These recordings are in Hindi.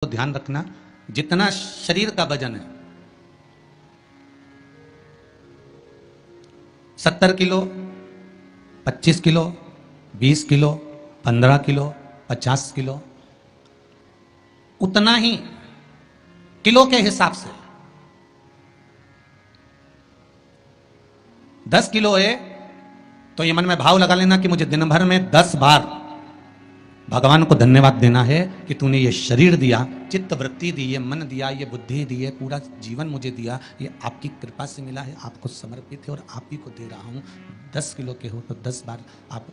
ध्यान रखना, जितना शरीर का वजन है 70 kilo, 25 kilo, 20 kilo, 15 kilo, 50 kilo, उतना ही किलो के हिसाब से 10 किलो है तो ये मन में भाव लगा लेना कि मुझे दिन भर में 10 बार भगवान को धन्यवाद देना है कि तूने ये शरीर दिया, चित्त वृत्ति दी, ये मन दिया, ये बुद्धि दी है, पूरा जीवन मुझे दिया, ये आपकी कृपा से मिला है, आपको समर्पित है और आप ही को दे रहा हूं। 10 किलो के हो तो 10 बार आप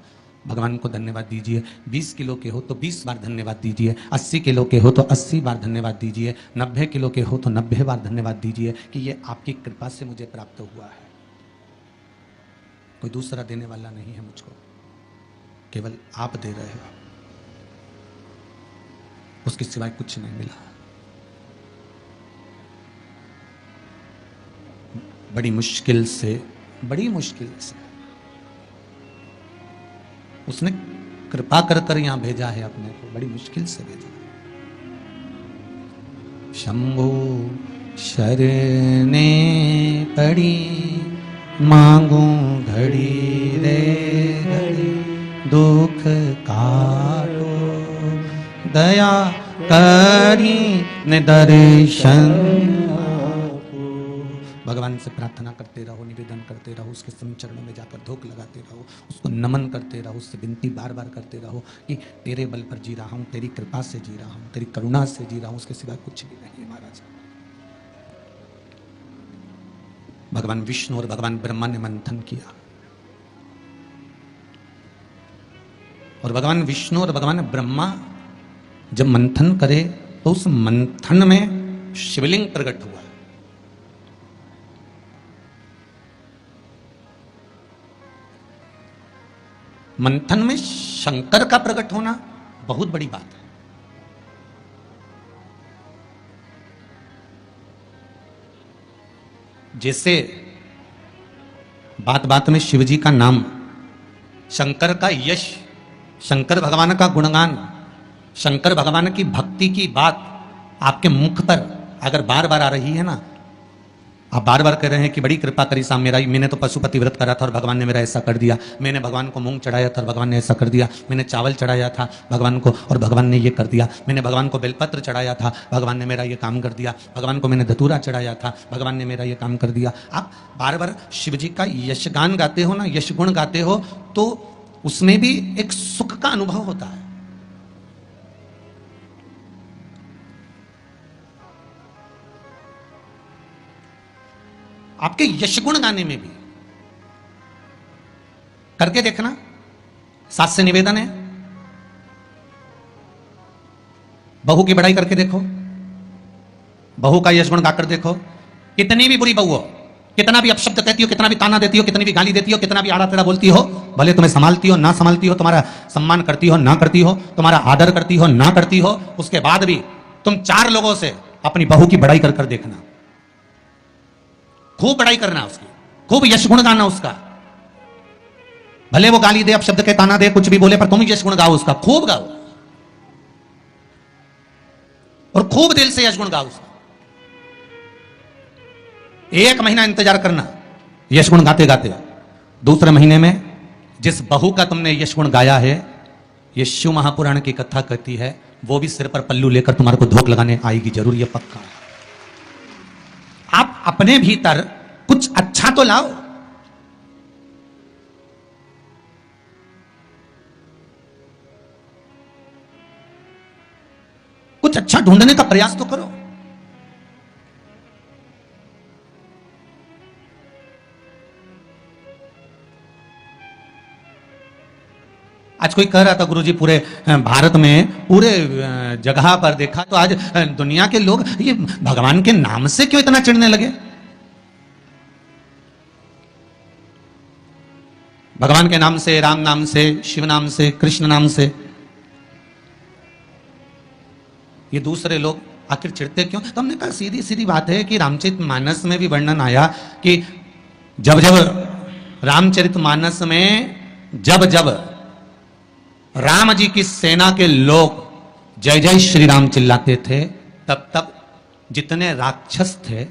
भगवान को धन्यवाद दीजिए, 20 किलो के हो तो 20 बार धन्यवाद दीजिए, 80 किलो के हो तो 80 बार धन्यवाद दीजिए, 90 किलो के हो तो 90 बार धन्यवाद दीजिए कि ये आपकी कृपा से मुझे प्राप्त हुआ है। कोई दूसरा देने वाला नहीं है मुझको, केवल आप दे रहे हो, उसके सिवाय कुछ नहीं मिला। बड़ी मुश्किल से उसने कृपा कर कर यहां भेजा है अपने को, बड़ी मुश्किल से भेजा। शंभो शरणे पड़ी मांगू घड़ी रे घड़ी, दुख काटो दया करी ने दर्शन। भगवान से प्रार्थना करते रहो, निवेदन करते रहो, उसके चरणों में जाकर धोख लगाते रहो, उसको नमन करते रहो, उससे विनती बार बार करते रहो कि तेरे बल पर जी रहा हूं, तेरी कृपा से जी रहा हूं, तेरी करुणा से जी रहा हूं, उसके सिवा कुछ भी नहीं है महाराज। भगवान विष्णु और भगवान ब्रह्मा ने मंथन किया और भगवान विष्णु और भगवान ब्रह्मा जब मंथन करे तो उस मंथन में शिवलिंग प्रकट हुआ। मंथन में शंकर का प्रकट होना बहुत बड़ी बात है। जैसे बात बात में शिवजी का नाम, शंकर का यश, शंकर भगवान का गुणगान, शंकर भगवान की भक्ति की बात आपके मुख पर अगर बार बार आ रही है ना, आप बार बार कह रहे हैं कि बड़ी कृपा करी साहब, मैंने तो पशुपति व्रत करा था और भगवान ने मेरा ऐसा कर दिया, मैंने भगवान को मूंग चढ़ाया था और भगवान ने ऐसा कर दिया, मैंने चावल चढ़ाया था भगवान को और भगवान ने ये कर दिया, मैंने भगवान को बेलपत्र चढ़ाया था, भगवान ने मेरा ये काम कर दिया, भगवान को मैंने धतूरा चढ़ाया था, भगवान ने मेरा ये काम कर दिया। आप बार बार शिव जी का यशगान गाते हो ना, यश गुण गाते हो, तो उसमें भी एक सुख का अनुभव होता है। आपके यशगुण गाने में भी करके देखना, साथ से निवेदन है। बहू की बड़ाई करके देखो, बहू का यशगुण गाकर देखो, कितनी भी बुरी बहू हो, कितना भी अपशब्द कहती हो, कितना भी ताना देती हो, कितनी भी गाली देती हो, कितना भी आड़ा टेढ़ा बोलती हो, भले तुम्हें संभालती हो ना संभालती हो, तुम्हारा सम्मान करती हो ना करती हो, तुम्हारा आदर करती हो ना करती हो, उसके बाद भी तुम 4 लोगों से अपनी बहू की बड़ाई कर कर देखना, खूब बड़ाई करना उसकी, खूब यशगुण गाना उसका, भले वो गाली दे, अपशब्द के ताना दे, कुछ भी बोले, पर तुम यशगुण गाओ उसका, खूब गाओ और खूब दिल से यशगुण गाओ उसका। 1 महीना इंतजार करना यशगुण गाते गाते। दूसरे महीने में जिस बहू का तुमने यशगुण गाया है, ये शिव महापुराण की कथा कहती है, वो भी सिर पर पल्लू लेकर तुम्हारे को धोख लगाने आएगी जरूर, ये पक्का। आप अपने भीतर कुछ अच्छा तो लाओ, कुछ अच्छा ढूंढने का प्रयास तो करो। आज कोई कह रहा था गुरुजी पूरे भारत में, पूरे जगह पर देखा तो आज दुनिया के लोग ये भगवान के नाम से क्यों इतना चिढ़ने लगे। भगवान के नाम से, राम नाम से, शिव नाम से, कृष्ण नाम से ये दूसरे लोग आखिर चिढ़ते क्यों। तो हमने कहा सीधी सीधी बात है कि रामचरितमानस में भी वर्णन आया कि जब जब रामचरितमानस में जब जब राम जी की सेना के लोग जय जय श्री राम चिल्लाते थे, तब तब जितने राक्षस थे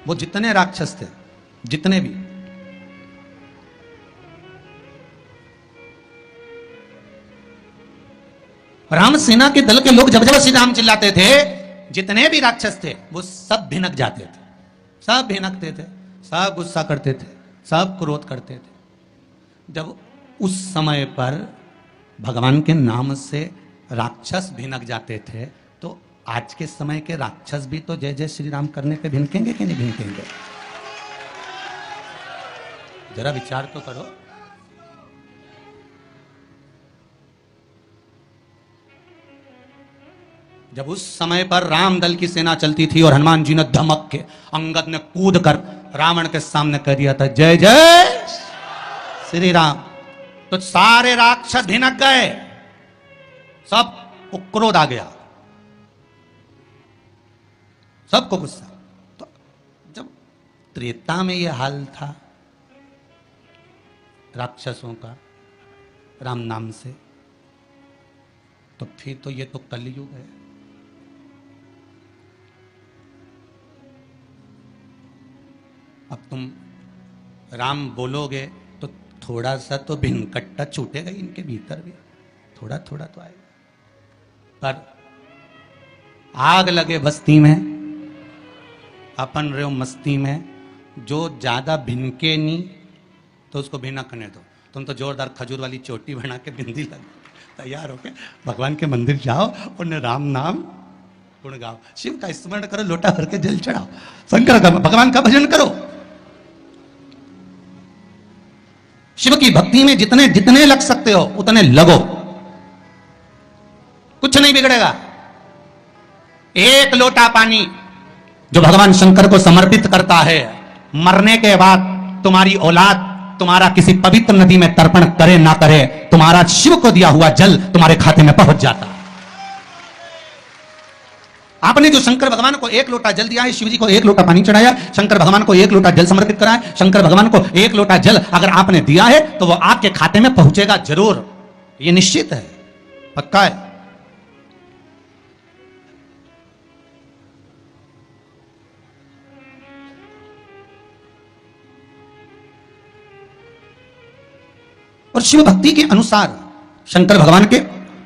वो जितने राक्षस थे, जितने भी, राम सेना के दल के लोग जब जब श्री राम चिल्लाते थे, जितने भी राक्षस थे वो सब भिनक जाते थे, सब भिनकते थे, सब गुस्सा करते थे, सब क्रोध करते थे। जब उस समय पर भगवान के नाम से राक्षस भिनक जाते थे, तो आज के समय के राक्षस भी तो जय जय श्री राम करने पे भिनकेंगे कि नहीं भिनकेंगे? जरा विचार तो करो। जब उस समय पर राम दल की सेना चलती थी और हनुमान जी ने धमक के, अंगद ने कूद कर रावण के सामने कह दिया था जय जय श्री राम, तो सारे राक्षस भिनक गए, सब क्रोध आ गया, सबको गुस्सा। तो जब त्रेता में यह हाल था राक्षसों का राम नाम से, तो फिर तो ये तो कलयुग है। अब तुम राम बोलोगे तो थोड़ा सा तो भिनकट्टा छूटेगा इनके भीतर भी, थोड़ा थोड़ा तो आएगा। पर आग लगे बस्ती में, अपन रहो मस्ती में, जो ज्यादा भिनके नहीं तो उसको भिनकने दो। तुम तो जोरदार खजूर वाली चोटी बना के बिंदी लग तैयार होके भगवान के मंदिर जाओ, उन्हें राम नाम गुण गाओ, शिव का स्मरण करो, लोटा भर के जल चढ़ाओ, शंकर का भगवान का भजन करो। शिव की भक्ति में जितने जितने लग सकते हो उतने लगो, कुछ नहीं बिगड़ेगा। एक लोटा पानी जो भगवान शंकर को समर्पित करता है, मरने के बाद तुम्हारी औलाद तुम्हारा किसी पवित्र नदी में तर्पण करे ना करे, तुम्हारा शिव को दिया हुआ जल तुम्हारे खाते में पहुंच जाता। आपने जो शंकर भगवान को एक लोटा जल दिया है, शिव जी को एक लोटा पानी चढ़ाया, शंकर भगवान को एक लोटा जल समर्पित कराया, शंकर भगवान को एक लोटा जल अगर आपने दिया है तो वो आपके खाते में पहुंचेगा जरूर, ये निश्चित है, पक्का है। और शिव भक्ति के अनुसार, शंकर भगवान के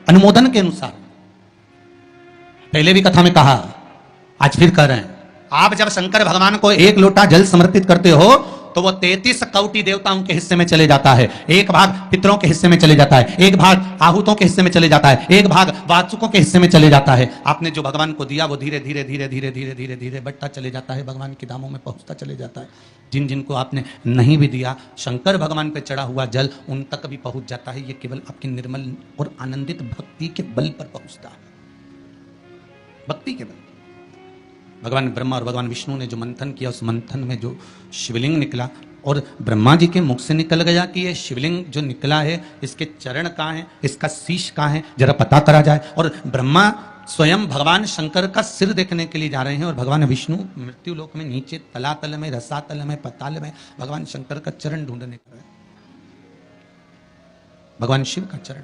अनुमोदन के अनुसार, पहले भी कथा में कहा, आज फिर कह रहे हैं, आप जब शंकर भगवान को एक लोटा जल समर्पित करते हो तो वो 33 कौटि देवताओं के हिस्से में चले जाता है, एक भाग पितरों के हिस्से में चले जाता है, एक भाग आहूतों के हिस्से में चले जाता है, एक भाग वाचुकों के हिस्से में चले जाता है। आपने जो भगवान को दिया वो धीरे धीरे धीरे धीरे धीरे धीरे धीरे बढ़ता चले जाता है, भगवान के धामों में पहुंचता चले जाता है। जिन जिनको आपने नहीं भी दिया, शंकर भगवान पे चढ़ा हुआ जल उन तक भी पहुंच जाता है। ये केवल आपकी निर्मल और आनंदित भक्ति के बल पर पहुंचता है, भक्ति के बल। भगवान ब्रह्मा और भगवान विष्णु ने जो मंथन किया, उस मंथन में जो शिवलिंग निकला, और ब्रह्मा जी के मुख से निकल गया कि ये शिवलिंग जो निकला है इसके चरण कहाँ हैं, इसका शीश कहाँ है, जरा पता करा जाए। और ब्रह्मा स्वयं भगवान शंकर का सिर देखने के लिए जा रहे हैं, और भगवान विष्णु मृत्यु लोक में नीचे तलातल में, रसातल में, पताल में भगवान शंकर का चरण ढूंढने का, भगवान शिव का चरण।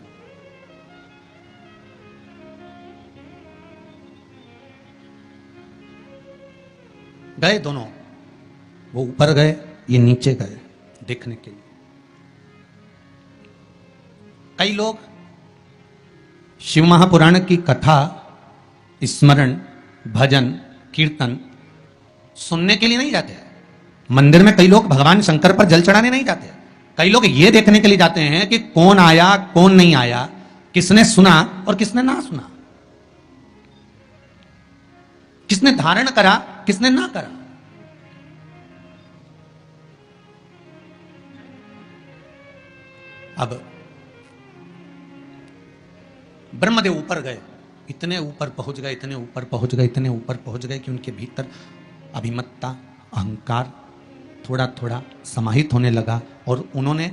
गए दोनों, वो ऊपर गए, ये नीचे गए देखने के लिए। कई लोग शिव महापुराण की कथा, स्मरण, भजन, कीर्तन सुनने के लिए नहीं जाते हैं। मंदिर में कई लोग भगवान शंकर पर जल चढ़ाने नहीं जाते। कई लोग ये देखने के लिए जाते हैं कि कौन आया कौन नहीं आया, किसने सुना और किसने ना सुना, किसने धारण करा किसने ना करा। अब ब्रह्मदेव ऊपर गए, इतने ऊपर पहुंच गए, इतने ऊपर पहुंच गए, इतने ऊपर पहुंच गए कि उनके भीतर अभिमत्ता, अहंकार थोड़ा थोड़ा समाहित होने लगा, और उन्होंने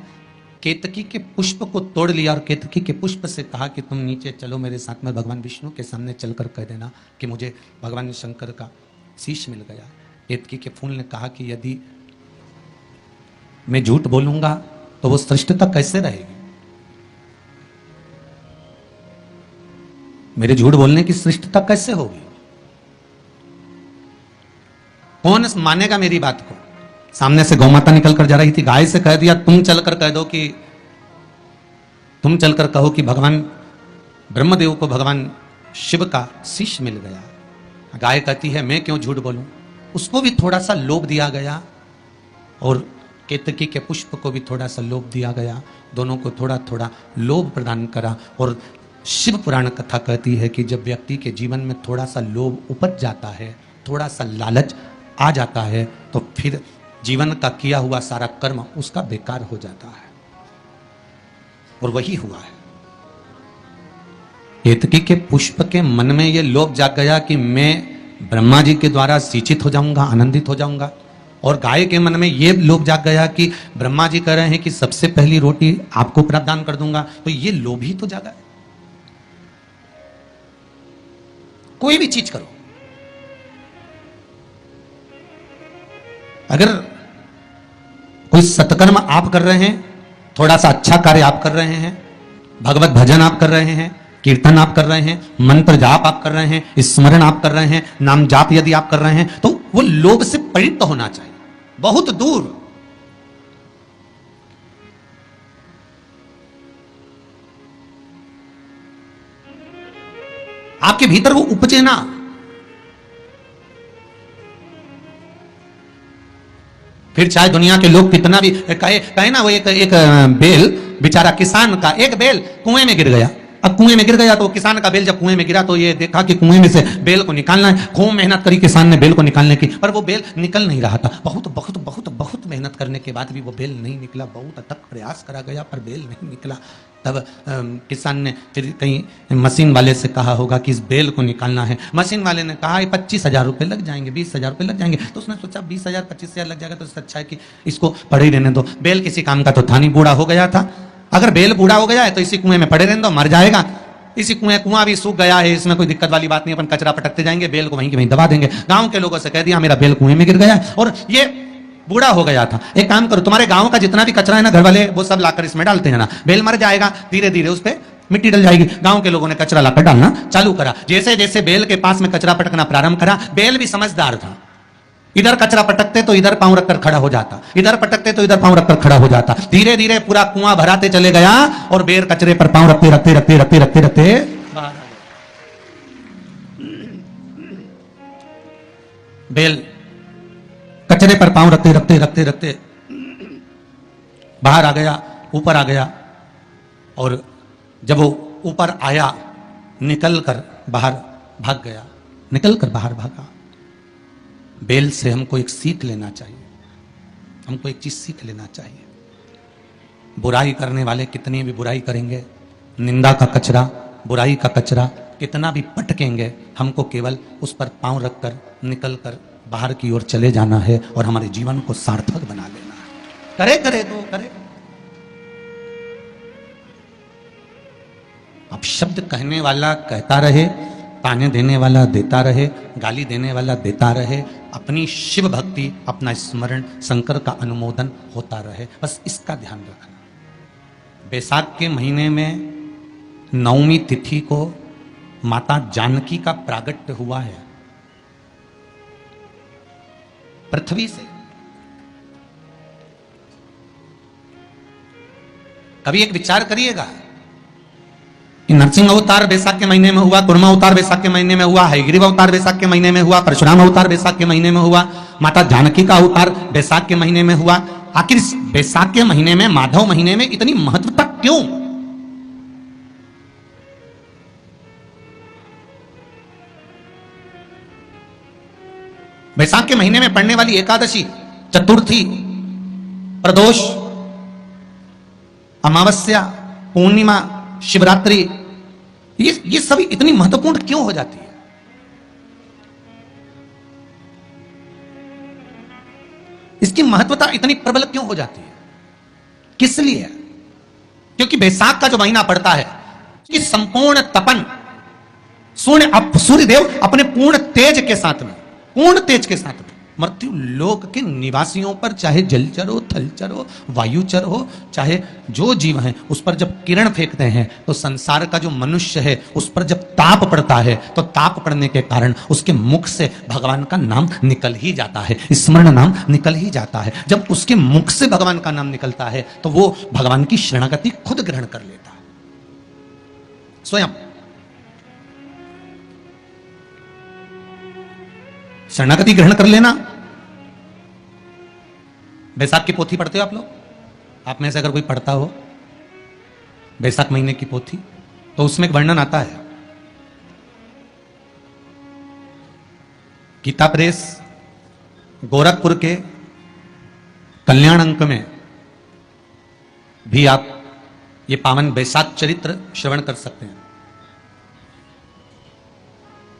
केतकी के पुष्प को तोड़ लिया और केतकी के पुष्प से कहा कि तुम नीचे चलो मेरे साथ में, भगवान विष्णु के सामने चलकर कह देना कि मुझे भगवान शंकर का शीश मिल गया। केतकी के फूल ने कहा कि यदि मैं झूठ बोलूंगा तो वो श्रेष्ठता कैसे रहेगी। मेरे झूठ बोलने की सृष्टता कैसे होगी? कौन मानेगा मेरी बात को? सामने से गौमाता निकल कर जा रही थी, गाय से कह दिया तुम चलकर कह दो कि तुम चलकर कहो कि भगवान ब्रह्मदेव को भगवान शिव का शिष्य मिल गया। गाय कहती है मैं क्यों झूठ बोलूं। उसको भी थोड़ा सा लोभ दिया गया और केतकी के पुष्प को भी थोड़ा सा लोभ दिया गया। दोनों को थोड़ा थोड़ा लोभ प्रदान करा। और शिव पुराण कथा कहती है कि जब व्यक्ति के जीवन में थोड़ा सा लोभ उपज जाता है, थोड़ा सा लालच आ जाता है, तो फिर जीवन का किया हुआ सारा कर्म उसका बेकार हो जाता है। और वही हुआ है। केतकी के पुष्प के मन में यह लोभ जाग गया कि मैं ब्रह्मा जी के द्वारा सिंचित हो जाऊंगा, आनंदित हो जाऊंगा। और गाय के मन में यह लोभ जाग गया कि ब्रह्मा जी कह रहे हैं कि सबसे पहली रोटी आपको प्रदान कर दूंगा। तो ये लोभ ही तो जागा है। कोई भी चीज करो, अगर कोई सत्कर्म आप कर रहे हैं, थोड़ा सा अच्छा कार्य आप कर रहे हैं, भगवत भजन आप कर रहे हैं, कीर्तन आप कर रहे हैं, मंत्र जाप आप कर रहे हैं, स्मरण आप कर रहे हैं, नाम जाप यदि आप कर रहे हैं, तो वो लोभ से पवित्र होना चाहिए, बहुत दूर। आपके भीतर वो उपजे ना। फिर चाहे दुनिया के लोग कितना भी कहे ना, वो एक बेल बेचारा किसान का एक बेल कुएं में गिर गया। अब कुएं में गिर गया तो किसान का बेल जब कुएं में गिरा तो ये देखा कि कुएं में से बेल को निकालना है। खूब मेहनत करी किसान ने बेल को निकालने की, पर वो बेल निकल नहीं रहा था। बहुत बहुत बहुत बहुत मेहनत करने के बाद भी वो बेल नहीं निकला। बहुत अथक प्रयास करा गया पर बेल नहीं निकला। तब किसान ने फिर कहीं मशीन वाले से कहा होगा कि इस बेल को निकालना है। मशीन वाले ने कहा 25,000 रुपये लग जाएंगे, 20,000 रुपये लग जाएंगे। तो उसने सोचा 20,000 25,000 लग जाएगा तो इससे अच्छा है कि इसको पड़े ही रहने दो। बेल किसी काम का तो था नहीं, बूढ़ा हो गया था। अगर बेल बूढ़ा हो गया है तो इसी कुएं में पड़े रहने दो, मर जाएगा। इसी कुआं भी सूख गया है, इसमें कोई दिक्कत वाली बात नहीं, अपन कचरा पटकते जाएंगे, बेल को वहीं के वहीं दबा देंगे। गांव के लोगों से कह दिया मेरा बेल कुएं में गिर गया है और ये बूढ़ा हो गया था। एक काम करो, तुम्हारे गांव का जितना भी कचरा है ना, घर वाले वो सब लाकर इसमें डालते हैं ना, बेल मर जाएगा, धीरे धीरे उस पर मिट्टी डल जाएगी। गांव के लोगों ने कचरा लाकर डालना चालू करा। जैसे जैसे बेल के पास में कचरा पटकना प्रारंभ करा, बेल भी समझदार था। इधर कचरा पटकते तो इधर पांव रखकर खड़ा हो जाता, इधर पटकते तो इधर पांव रखकर खड़ा हो जाता। धीरे धीरे पूरा कुआं भराते चले गया और बेल कचरे पर पांव रखते रखते रखते रखते रखते रखते बेल कचरे पर पांव रखते रखते रखते रखते बाहर आ गया, ऊपर आ गया। और जब वो ऊपर आया, निकल कर बाहर भाग गया, निकल कर बाहर भागा। बेल से हमको एक सीख लेना चाहिए, हमको एक चीज सीख लेना चाहिए। बुराई करने वाले कितनी भी बुराई करेंगे, निंदा का कचरा, बुराई का कचरा कितना भी पटकेंगे, हमको केवल उस पर पांव रखकर निकल कर बाहर की ओर चले जाना है और हमारे जीवन को सार्थक बना लेना है। करे करे तो करे। अब शब्द कहने वाला कहता रहे, ताने देने वाला देता रहे, गाली देने वाला देता रहे, अपनी शिव भक्ति, अपना स्मरण, शंकर का अनुमोदन होता रहे, बस इसका ध्यान रखना। बैसाख के महीने में 9वीं तिथि को माता जानकी का प्रागट्य हुआ है पृथ्वी से। कभी एक विचार करिएगा, नरसिंह अवतार बैसाख के महीने में हुआ, कुर्मा अवतार बैसाख के महीने में हुआ, हयग्रीव अवतार बैसाख के महीने में हुआ, परशुराम अवतार बैसाख के महीने में हुआ, माता जानकी का अवतार बैसाख के महीने में हुआ। आखिर बैसाख के महीने में, माधव महीने में इतनी महत्वता क्यों? बैसाख के महीने में पड़ने वाली एकादशी, चतुर्थी, प्रदोष, अमावस्या, पूर्णिमा, शिवरात्रि, ये सभी इतनी महत्वपूर्ण क्यों हो जाती है? इसकी महत्वता इतनी प्रबल क्यों हो जाती है? किस लिए? क्योंकि बैसाख का जो महीना पड़ता है कि संपूर्ण तपन, सूर्यदेव अपने पूर्ण तेज के साथ में, पूर्ण तेज के साथ में मृत्यु लोक के निवासियों पर, चाहे जलचर हो, थलचर हो, वायुचर हो, चाहे जो जीव हैं, उस पर जब किरण फेंकते हैं तो संसार का जो मनुष्य है उस पर जब ताप पड़ता है तो ताप पड़ने के कारण उसके मुख से भगवान का नाम निकल ही जाता है, स्मरण नाम निकल ही जाता है। जब उसके मुख से भगवान का नाम निकलता है तो वो भगवान की शरणागति खुद ग्रहण कर लेता है स्वयं। शरणागति ग्रहण कर लेना। बैसाख की पोथी पढ़ते हो आप लोग? आप में से अगर कोई पढ़ता हो बैसाख महीने की पोथी, तो उसमें एक वर्णन आता है। गीता प्रेस गोरखपुर के कल्याण अंक में भी आप ये पावन बैसाख चरित्र श्रवण कर सकते हैं।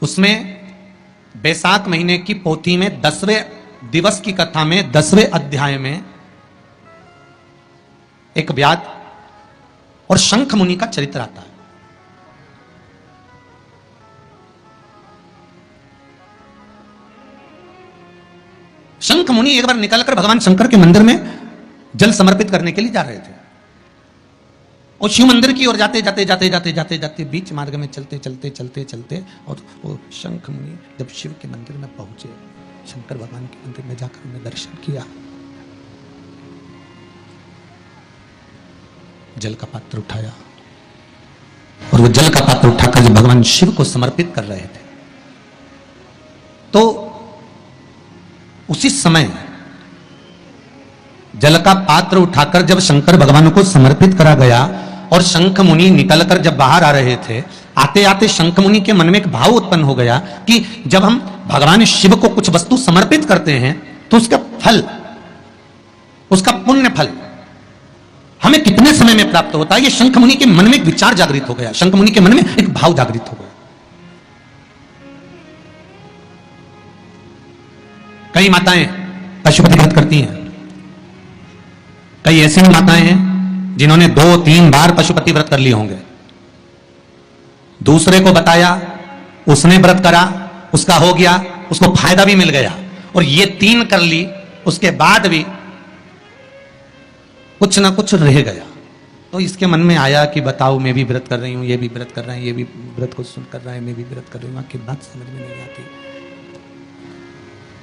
उसमें बैसाख महीने की पोथी में 10वें दिवस की कथा में 10वें अध्याय में एक व्याध और शंख मुनि का चरित्र आता है। शंख मुनि एक बार निकलकर भगवान शंकर के मंदिर में जल समर्पित करने के लिए जा रहे थे और शिव मंदिर की ओर जाते जाते जाते जाते जाते जाते बीच मार्ग में चलते चलते चलते चलते और वो शंख मुनि जब शिव के मंदिर में पहुंचे, शंकर भगवान के मंदिर में जाकर उन्हें दर्शन किया, जल का पात्र उठाया और वो जल का पात्र उठाकर जब भगवान शिव को समर्पित कर रहे थे तो उसी समय जल का पात्र उठाकर जब शंकर भगवान को समर्पित करा गया और शंख मुनि निकलकर जब बाहर आ रहे थे, आते आते शंख मुनि के मन में एक भाव उत्पन्न हो गया कि जब हम भगवान शिव को कुछ वस्तु समर्पित करते हैं तो उसका फल, उसका पुण्य फल हमें कितने समय में प्राप्त होता है। ये शंख मुनि के मन में एक विचार जागृत हो गया, शंख मुनि के मन में एक भाव जागृत हो गया। कई माताएं पशुपति व्रत करती हैं, कई ऐसी माताएं हैं जिन्होंने 2-3 बार पशुपति व्रत कर लिए होंगे, दूसरे को बताया, उसने व्रत करा, उसका हो गया, उसको फायदा भी मिल गया, और ये 3 कर ली, उसके बाद भी कुछ ना कुछ रह गया। तो इसके मन में आया कि बताओ मैं भी व्रत कर रही हूं, ये भी व्रत कर रहा है, ये भी व्रत को सुन कर रहा है, मैं भी व्रत कर रही हूं, आखिर बात समझ में नहीं आती।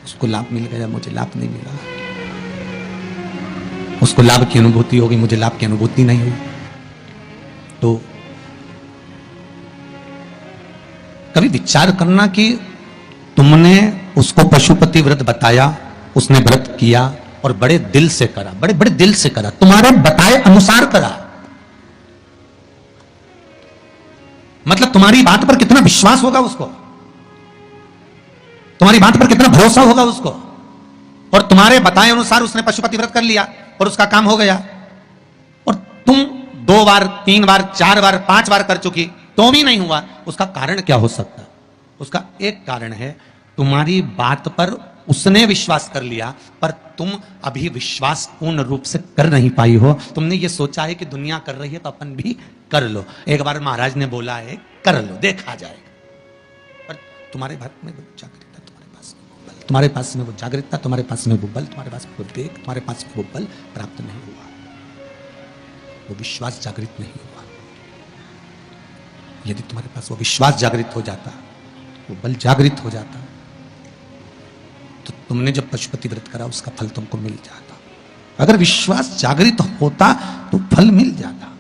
उसको लाभ मिल गया, मुझे लाभ नहीं मिला, उसको लाभ की अनुभूति होगी, मुझे लाभ की अनुभूति नहीं हुई। तो कभी विचार करना कि तुमने उसको पशुपति व्रत बताया, उसने व्रत किया और बड़े दिल से करा, बड़े बड़े दिल से करा, तुम्हारे बताए अनुसार करा, मतलब तुम्हारी बात पर कितना विश्वास होगा उसको, तुम्हारी बात पर कितना भरोसा होगा उसको, और तुम्हारे बताए अनुसार उसने पशुपति व्रत कर लिया और उसका काम हो गया, और तुम 2 बार 3 बार 4 बार 5 बार कर चुकी तो भी नहीं हुआ। उसका कारण क्या हो सकता है? उसका एक कारण है तुम्हारी बात पर उसने विश्वास कर लिया पर तुम अभी विश्वास पूर्ण रूप से कर नहीं पाई हो। तुमने ये सोचा है कि दुनिया कर रही है तो अपन भी कर लो। एक बार महाराज ने बोला है कर लो, देखा जाएगा, पर तुम्हारे बात में जागृतता, तुम्हारे पास में वो जागृतता, तुम्हारे पास में वो बल, तुम्हारे पास में वो वेग, तुम्हारे पास में वो बल प्राप्त नहीं हुआ, वो विश्वास जागृत नहीं हुआ। यदि तुम्हारे पास वो विश्वास जागृत हो जाता, वो बल जागृत हो जाता, तो तुमने जब पशुपति व्रत करा उसका फल तुमको मिल जाता। अगर विश्वास जागृत होता तो फल मिल जाता।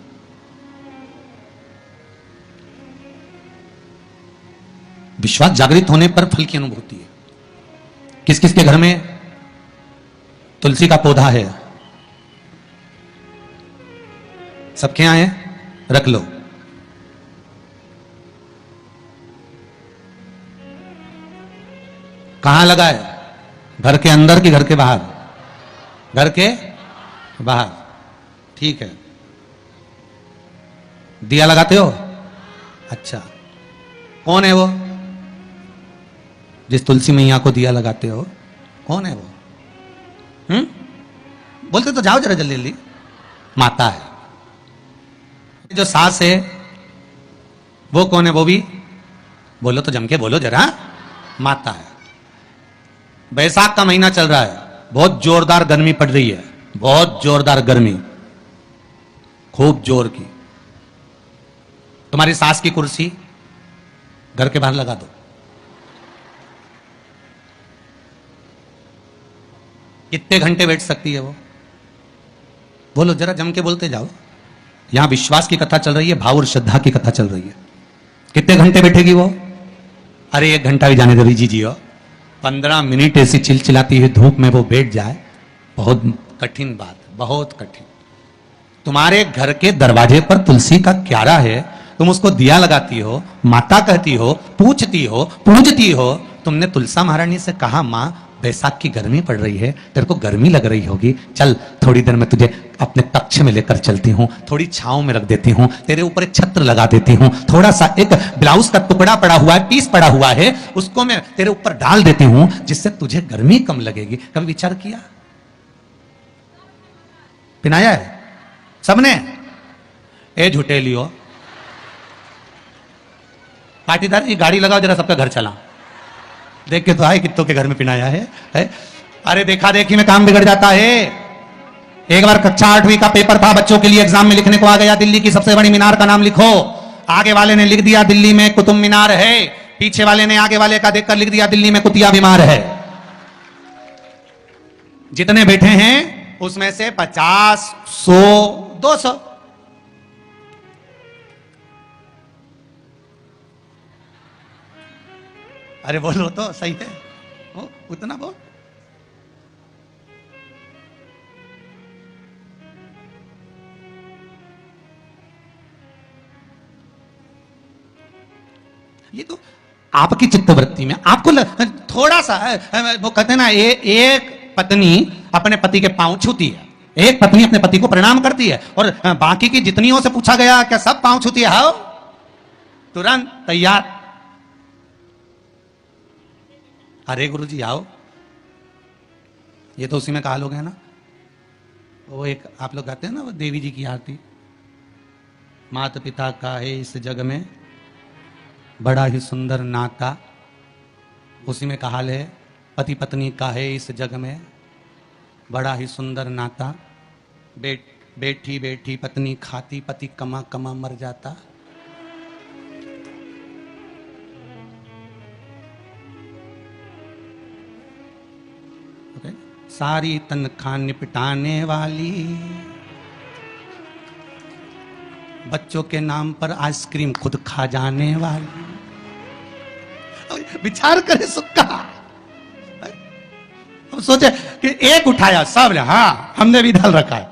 विश्वास जागृत होने पर फल की अनुभूति है। किस किस के घर में तुलसी का पौधा है? सबके यहां है? रख लो। कहां लगा है? घर के अंदर कि घर के बाहर? घर के बाहर, ठीक है। दिया लगाते हो? अच्छा, कौन है वो जिस तुलसी मैया को दिया लगाते हो? कौन है वो? बोलते तो जाओ जरा जल्दी जल्दी। माता है। जो सास है वो कौन है? वो भी बोलो तो जम के बोलो जरा। माता है। बैसाख का महीना चल रहा है, बहुत जोरदार गर्मी पड़ रही है, बहुत जोरदार गर्मी, खूब जोर की। तुम्हारी सास की कुर्सी घर के बाहर लगा दो। कितने घंटे बैठ सकती है वो? बोलो जरा, जम के बोलते जाओ। यहां विश्वास की कथा चल रही है, भाव और श्रद्धा की कथा चल रही है। कितने घंटे बैठेगी वो? अरे 1 घंटा भी जाने दो जी हो। 15 मिनट ऐसी चिलचिलाती हुई धूप में वो बैठ जाए, बहुत कठिन बात, बहुत कठिन। तुम्हारे घर के दरवाजे पर तुलसी का क्यारा है, तुम उसको दिया लगाती हो, माता कहती हो, पूछती हो, पूजती हो। तुमने तुलसा महारानी से कहा, मां बैसाख की गर्मी पड़ रही है, तेरे को गर्मी लग रही होगी, चल थोड़ी देर में तुझे अपने कक्ष में लेकर चलती हूं, थोड़ी छांव में रख देती हूं, तेरे ऊपर एक छत्र लगा देती हूं, थोड़ा सा एक ब्लाउज का टुकड़ा पड़ा हुआ है, पीस पड़ा हुआ है, उसको मैं तेरे ऊपर डाल देती हूं, जिससे तुझे गर्मी कम लगेगी। कभी विचार किया? पिनाया है सबने? ए झूठे लियो, पाटीदार जी गाड़ी लगाओ जरा, सबका घर चला। देख के तो आए कित्तों के घर में पिनाया है? अरे देखा देखी में काम बिगड़ जाता है। एक बार कक्षा 8वीं का पेपर था, बच्चों के लिए एग्जाम में लिखने को आ गया, दिल्ली की सबसे बड़ी मीनार का नाम लिखो। आगे वाले ने लिख दिया दिल्ली में कुतुब मीनार है, पीछे वाले ने आगे वाले का देखकर लिख दिया दिल्ली में कुतिया बीमार है। जितने बैठे हैं उसमें से 50, 100, 200 अरे बोलो तो सही है वो, उतना बोल। ये तो आपकी चित्तवृत्ति में आपको थोड़ा सा वो कहते हैं ना, एक पत्नी अपने पति के पांव छूती है, एक पत्नी अपने पति को प्रणाम करती है, और बाकी की जितनियों से पूछा गया क्या सब पांव छूती है? हाँ, तुरंत तैयार। अरे गुरु जी आओ, ये तो उसी में कहा लोग है ना, वो एक आप लोग गाते हैं ना, वो देवी जी की आरती, माता पिता का है इस जग में बड़ा ही सुंदर नाता, उसी में कहा है पति पत्नी का है इस जग में बड़ा ही सुंदर नाता, बैठी बैठी पत्नी खाती, पति कमा कमा मर जाता। सारी तनख्वाह निपटाने वाली, बच्चों के नाम पर आइसक्रीम खुद खा जाने वाली। विचार करे सुख का। अब सोचे कि एक उठाया सब ने, हाँ हमने भी डाल रखा है।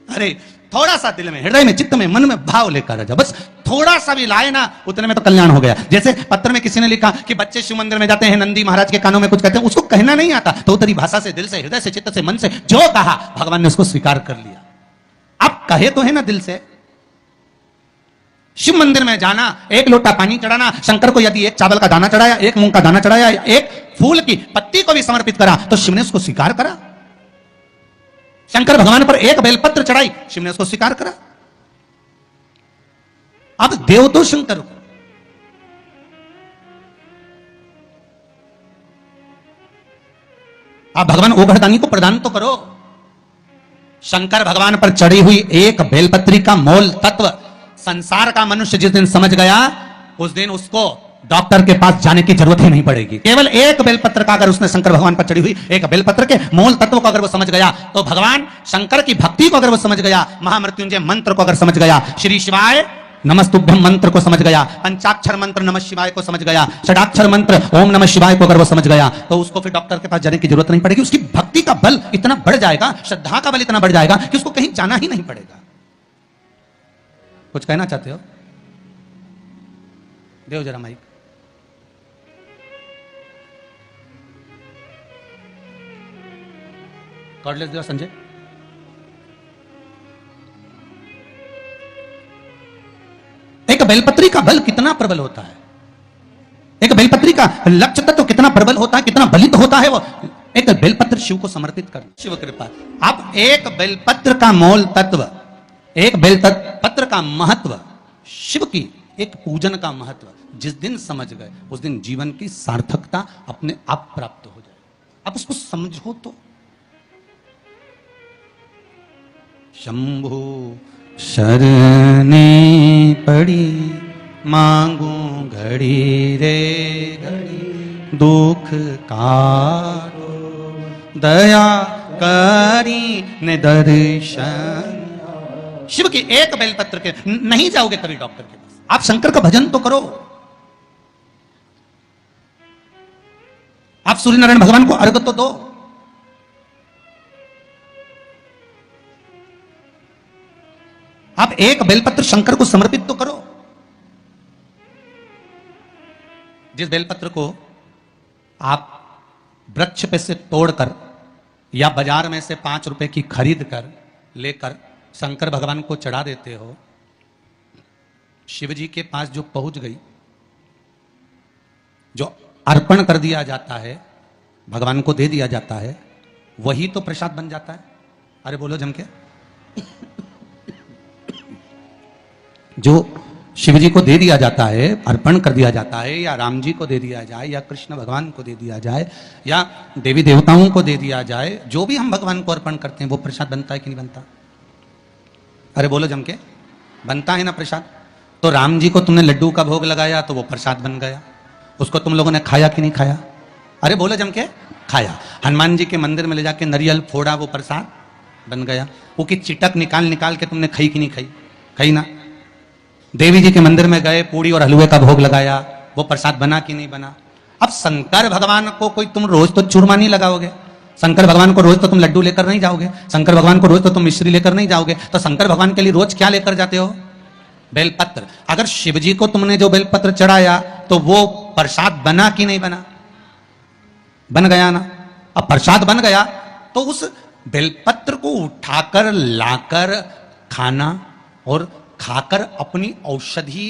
अरे थोड़ा सा दिल में, हृदय में, चित्त में, मन में भाव लेकर आ जा, बस थोड़ा सा भी लाए ना, उतने में तो कल्याण हो गया। जैसे पत्र में किसी ने लिखा कि बच्चे शिव मंदिर में जाते हैं, नंदी महाराज के कानों में कुछ कहते हैं, उसको कहना नहीं आता, तो उतरी भाषा से, दिल से, हृदय से, चित्त से, मन से जो कहा भगवान ने उसको स्वीकार कर लिया। अब कहे तो है ना दिल से। शिव मंदिर में जाना, एक लोटा पानी चढ़ाना, शंकर को यदि एक चावल का दाना चढ़ाया, एक मूंग का दाना चढ़ाया, एक फूल की पत्ती को भी समर्पित करा, तो शिव ने उसको स्वीकार करा। शंकर भगवान पर एक बेलपत्र चढ़ाई, शिव ने उसको स्वीकार करा। अब देव तो शंकर को, आप भगवान ओघड़दानी को प्रदान तो करो। शंकर भगवान पर चढ़ी हुई एक बेलपत्री का मोल तत्व संसार का मनुष्य जिस दिन समझ गया, उस दिन उसको डॉक्टर के पास जाने की जरूरत ही नहीं पड़ेगी। केवल एक बेलपत्र का अगर उसने शंकर भगवान पर चढ़ी हुई एक बेलपत्र के मूल तत्व को अगर वो समझ गया, तो भगवान शंकर की भक्ति को अगर वो समझ गया, महामृत्युंजय मंत्र को अगर समझ गया, श्री शिवाय नमस्तुभ्यम मंत्र को समझ गया, पंचाक्षर मंत्र नमः शिवाय को समझ गया, षडाक्षर मंत्र ओम नमः शिवाय को अगर वो समझ गया, तो उसको फिर डॉक्टर के पास जाने की जरूरत नहीं पड़ेगी। उसकी भक्ति का बल इतना बढ़ जाएगा, श्रद्धा का बल इतना बढ़ जाएगा कि उसको कहीं जाना ही नहीं पड़ेगा। कुछ कहना चाहते हो? देव जरा माइक। कॉर्डलेस दिया संजय। एक बेलपत्री का बल कितना प्रबल होता है, एक बेलपत्री का लक्ष्य तत्व कितना प्रबल होता है, कितना बलित होता है वो। एक बेलपत्र शिव को समर्पित कर, शिव कृपा। अब एक बेलपत्र का मूल तत्व, एक बेलपत्र का महत्व शिव की एक पूजन का महत्व जिस दिन समझ गए उस दिन जीवन की सार्थकता अपने आप प्राप्त हो जाए। आप उसको समझो तो। शंभु शरणे पड़ी मांगू घड़ी रे घड़ी दुख काटो दया करी ने दर्शन। शिव के एक बेलपत्र के नहीं जाओगे कभी डॉक्टर के पास, आप शंकर का भजन तो करो। आप सूर्य नारायण भगवान को अर्घ तो दो। आप एक बेलपत्र शंकर को समर्पित तो करो। जिस बेलपत्र को आप वृक्ष पे से तोड़कर या बाजार में से 5 रुपए की खरीद कर लेकर शंकर भगवान को चढ़ा देते हो, शिव जी के पास जो पहुंच गई, जो अर्पण कर दिया जाता है, भगवान को दे दिया जाता है, वही तो प्रसाद बन जाता है। अरे बोलो जम के। जो शिव जी को दे दिया जाता है, अर्पण कर दिया जाता है, या राम जी को दे दिया जाए, या कृष्ण भगवान को दे दिया जाए, या देवी देवताओं को दे दिया जाए, जो भी हम भगवान को अर्पण करते हैं वो प्रसाद बनता है कि नहीं बनता? अरे बोलो जम के, बनता है ना प्रसाद। तो राम जी को तुमने लड्डू का भोग लगाया तो वो प्रसाद बन गया, उसको तुम लोगों ने खाया कि नहीं खाया? अरे बोलो जम के, खाया। हनुमान जी के मंदिर में ले जाके नारियल फोड़ा, वो प्रसाद बन गया। वो की चिटक निकाल निकाल के तुमने खाई कि नहीं खाई? खाई ना। देवी जी के मंदिर में गए, पूड़ी और हलवे का भोग लगाया, वो प्रसाद बना कि नहीं बना? अब शंकर भगवान को कोई तुम रोज तो चूरमा नहीं लगाओगे, शंकर भगवान को रोज तो तुम लड्डू लेकर नहीं जाओगे, शंकर भगवान को रोज तो तुम मिश्री लेकर नहीं जाओगे, तो शंकर भगवान के लिए रोज क्या लेकर जाते हो? बेलपत्र। अगर शिव जी को तुमने जो बेलपत्र चढ़ाया तो वो प्रसाद बना कि नहीं बना? बन गया ना। अब प्रसाद बन गया तो उस बेलपत्र को उठाकर लाकर खाना और खाकर अपनी औषधि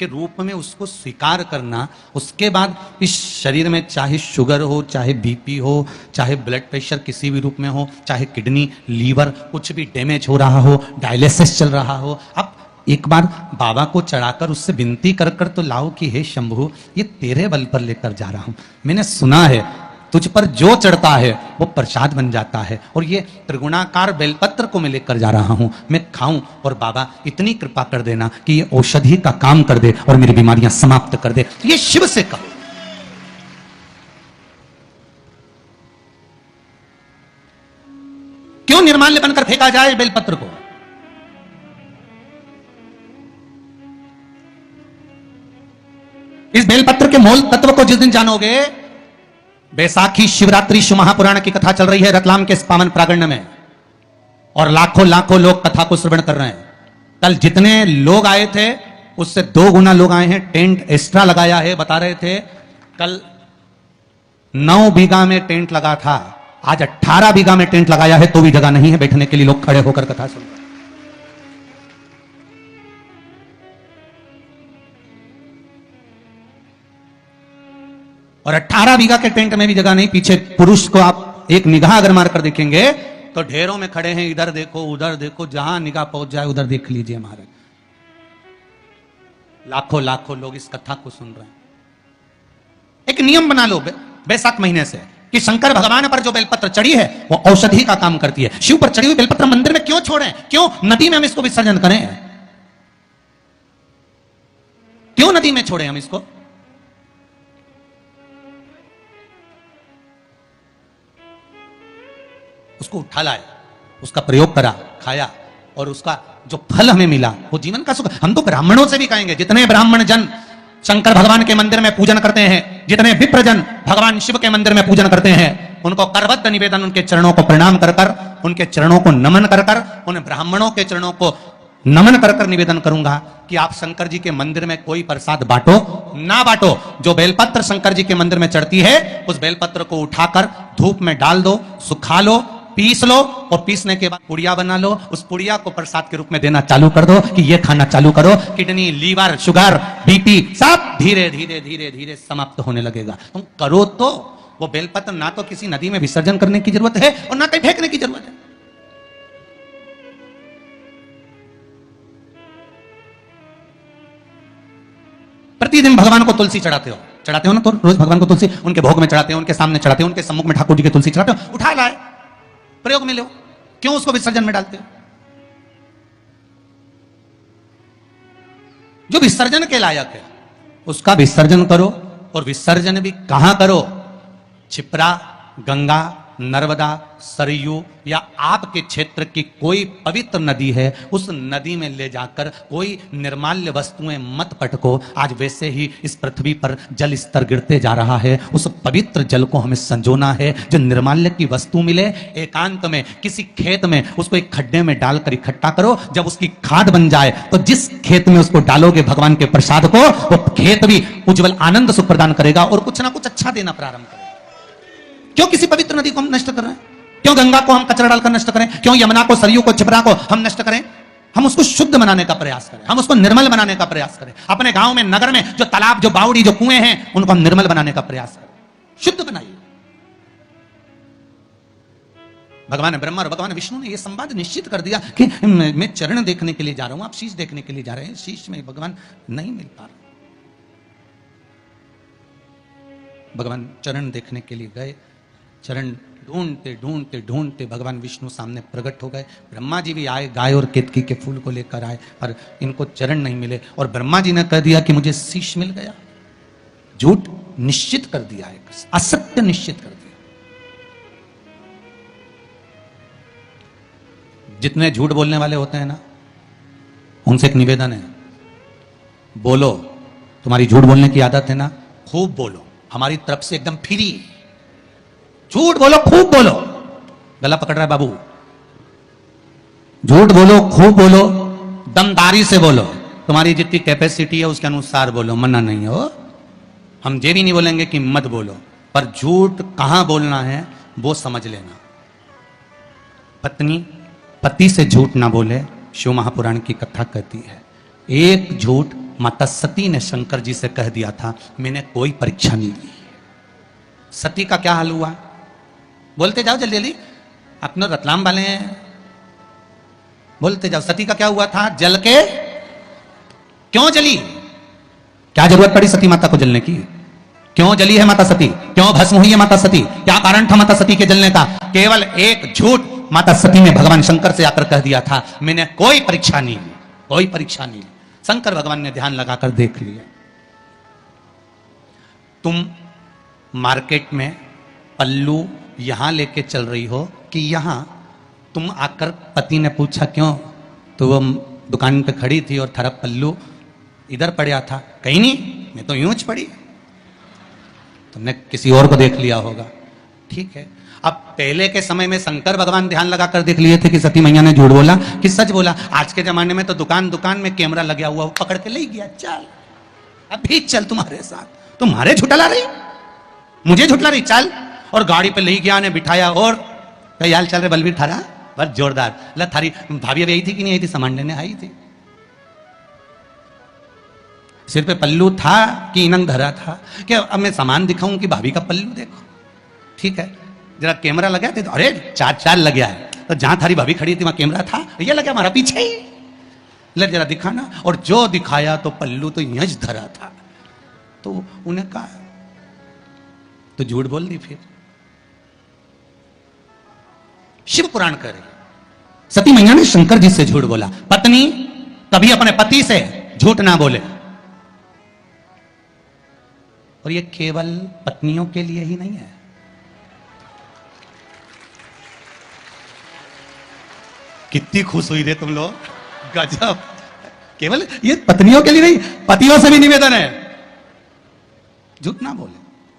के रूप में उसको स्वीकार करना। उसके बाद इस शरीर में चाहे शुगर हो, चाहे बीपी हो, चाहे ब्लड प्रेशर किसी भी रूप में हो, चाहे किडनी लीवर कुछ भी डैमेज हो रहा हो, डायलिसिस चल रहा हो, अब एक बार बाबा को चढ़ाकर उससे विनती कर कर तो लाओ कि हे शंभु, ये तेरे बल पर लेकर जा रहा हूं। मैंने सुना है तुझ पर जो चढ़ता है वो प्रसाद बन जाता है, और ये त्रिगुणाकार बेलपत्र को मैं लेकर जा रहा हूं, मैं खाऊं और बाबा इतनी कृपा कर देना कि ये औषधि का काम कर दे और मेरी बीमारियां समाप्त कर दे। ये शिव से कहो। क्यों निर्माल्य बनकर फेंका जाए बेलपत्र को? इस बेलपत्र के मूल तत्व को जिस दिन जानोगे, बैसाखी शिवरात्रि शिव महापुराण की कथा चल रही है रतलाम के इस पावन प्रांगण में, और लाखों लाखों लोग कथा को श्रवण कर रहे हैं। कल जितने लोग आए थे उससे 2 गुना लोग आए हैं, टेंट एक्स्ट्रा लगाया है। बता रहे थे कल 9 बीघा में टेंट लगा था, आज 18 बीघा में टेंट लगाया है, तो भी जगह नहीं है बैठने के लिए, लोग खड़े होकर कथा सुन रहे हैं। और 18 बीघा के टेंट में भी जगह नहीं। पीछे पुरुष को आप एक निगाह अगर मारकर देखेंगे तो ढेरों में खड़े हैं, इधर देखो उधर देखो, जहां निगाह पहुंच जाए उधर देख लीजिए महाराज। लाखों लाखों लोग इस कथा को सुन रहे हैं। एक नियम बना लो बैसाख महीने से कि शंकर भगवान पर जो बेलपत्र चढ़ी है वो औषधि का काम करती है। शिव पर चढ़ी हुई बेलपत्र मंदिर में क्यों छोड़ें? क्यों नदी में हम इसको विसर्जन करें? क्यों नदी में छोड़ें हम इसको? उसको उठा लाए, उसका प्रयोग करा, खाया, और उसका जो फल हमें मिला वो जीवन का सुख। हम तो ब्राह्मणों से भी कहेंगे, जितने ब्राह्मण जन शंकर भगवान के मंदिर में पूजन करते हैं, जितने विप्रजन भगवान शिव के मंदिर में पूजन करते हैं, उनको करबद्ध निवेदन, उनके चरणों को प्रणाम कर कर, उनके चरणों को नमन कर कर, उन ब्राह्मणों के चरणों को नमन कर कर निवेदन करूंगा कि आप शंकर जी के मंदिर में कोई प्रसाद बांटो ना बांटो, जो बेलपत्र शंकर जी के मंदिर में चढ़ती है उस बेलपत्र को उठाकर धूप में डाल दो, सुखा लो, पीस लो, और पीसने के बाद पुड़िया बना लो। उस पुड़िया को प्रसाद के रूप में देना चालू कर दो कि ये खाना चालू करो। किडनी लीवर शुगर बीपी सब धीरे धीरे धीरे धीरे समाप्त होने लगेगा। तुम करो तो वो बेलपत्र ना तो किसी नदी में विसर्जन करने की जरूरत है और ना कहीं फेंकने की जरूरत है। प्रतिदिन भगवान को तुलसी चढ़ाते हो ना, तो रोज भगवान को तुलसी उनके भोग में चढ़ाते हो, उनके सामने चढ़ाते हो, उनके सम्मुख में ठाकुर जी के तुलसी चढ़ाते हो, उठा लाए प्रयोग में लो, क्यों उसको विसर्जन में डालते हो? जो विसर्जन के लायक है उसका विसर्जन करो, और विसर्जन भी कहां करो? छिप्रा, गंगा, नर्मदा, सरयू या आपके क्षेत्र की कोई पवित्र नदी है, उस नदी में ले जाकर कोई निर्माल्य वस्तुएं मत पटको। आज वैसे ही इस पृथ्वी पर जल स्तर गिरते जा रहा है, उस पवित्र जल को हमें संजोना है। जो निर्माल्य की वस्तु मिले एकांत में किसी खेत में उसको एक खड्डे में डालकर इकट्ठा करो, जब उसकी खाद बन जाए तो जिस खेत में उसको डालोगे भगवान के प्रसाद को, वो खेत भी उज्जवल आनंद सुख प्रदान करेगा और कुछ ना कुछ अच्छा देना प्रारंभ करेगा। क्यों किसी पवित्र नदी को हम नष्ट कर रहे हैं? क्यों गंगा को हम कचरा डालकर नष्ट करें? क्यों यमुना को, सरयू को, छिपरा को हम नष्ट करें? हम उसको शुद्ध बनाने का प्रयास करें, हम उसको निर्मल बनाने का प्रयास करें। अपने गांव में, नगर में जो तालाब, जो बावड़ी, जो कुएं हैं, उनको हम निर्मल बनाने का प्रयास करें, शुद्ध बनाइए। भगवान ब्रह्मा और भगवान विष्णु ने यह संवाद निश्चित कर दिया कि मैं चरण देखने के लिए जा रहा हूं, आप शीश देखने के लिए जा रहे हैं, शीश में भगवान नहीं मिल पा रहा। भगवान चरण देखने के लिए गए, चरण ढूंढते ढूंढते ढूंढते भगवान विष्णु सामने प्रकट हो गए। ब्रह्मा जी भी आए, गाय और केतकी के फूल को लेकर आए, पर इनको चरण नहीं मिले, और ब्रह्मा जी ने कह दिया कि मुझे शीश मिल गया। झूठ निश्चित कर दिया, एक असत्य निश्चित कर दिया। जितने झूठ बोलने वाले होते हैं ना, उनसे एक निवेदन है, बोलो। तुम्हारी झूठ बोलने की आदत है ना, खूब बोलो, हमारी तरफ से एकदम फ्री। झूठ बोलो, खूब बोलो। गला पकड़ रहा है बाबू। झूठ बोलो, खूब बोलो, दमदारी से बोलो, तुम्हारी जितनी कैपेसिटी है उसके अनुसार बोलो, मना नहीं हो। हम ये भी नहीं बोलेंगे कि मत बोलो, पर झूठ कहां बोलना है वो समझ लेना। पत्नी पति से झूठ ना बोले, शिव महापुराण की कथा कहती है। एक झूठ माता सती ने शंकर जी से कह दिया था, मैंने कोई परीक्षा नहीं ली। सती का क्या हाल हुआ? बोलते जाओ जल्दी जल्दी, अपने रतलाम वाले हैं, बोलते जाओ। सती का क्या हुआ था? जल के क्यों जली? क्या जरूरत पड़ी सती माता को जलने की? क्यों जली है माता सती? क्यों भस्म हुई है माता सती? क्या कारण था माता सती के जलने का? केवल एक झूठ माता सती ने भगवान शंकर से आकर कह दिया था, मैंने कोई परीक्षा नहीं ली, कोई परीक्षा नहीं ली। शंकर भगवान ने ध्यान लगाकर देख लिया। तुम मार्केट में पल्लू यहां लेके चल रही हो कि यहां? तुम आकर पति ने पूछा क्यों? तो वो दुकान पे खड़ी थी और थारा पल्लू इधर पड़ा था। कहीं नहीं, मैं तो यूं च पड़ी। तुमने किसी और को देख लिया होगा, ठीक है। अब पहले के समय में शंकर भगवान ध्यान लगाकर देख लिए थे कि सती मैया ने झूठ बोला कि सच बोला। आज के जमाने में तो दुकान दुकान में कैमरा लगा हुआ, पकड़ के ले गया, चल अभी चल तुम्हारे साथ। तुम्हारे झुटला रही, मुझे झुटला रही, चल। और गाड़ी पे ले गया ने बिठाया, और कई हाल चल रहे बलबीर थारा बस जोरदार। ला थारी भाभी अभी आई थी कि नहीं आई थी? सामान लेने आई थी। सिर पे पल्लू था कि इनंग धरा था? क्या अब मैं सामान दिखाऊं कि भाभी का पल्लू देखो? ठीक है, जरा कैमरा लगा थे तो अरे चार चार लग गया है। तो जहां थारी भाभी खड़ी थी वहां कैमरा था, ये लगा हमारा पीछे ही, ले जरा दिखाना। और जो दिखाया तो पल्लू तो यहीं धरा था। तो उन्हें कहा, तो झूठ बोल दी। फिर शिव पुराण करे, सती मैया ने शंकर जी से झूठ बोला। पत्नी कभी अपने पति से झूठ ना बोले। और ये केवल पत्नियों के लिए ही नहीं है, कितनी खुश हुई रे तुम लोग, गजब। केवल ये पत्नियों के लिए नहीं, पतियों से भी निवेदन है, झूठ ना बोले।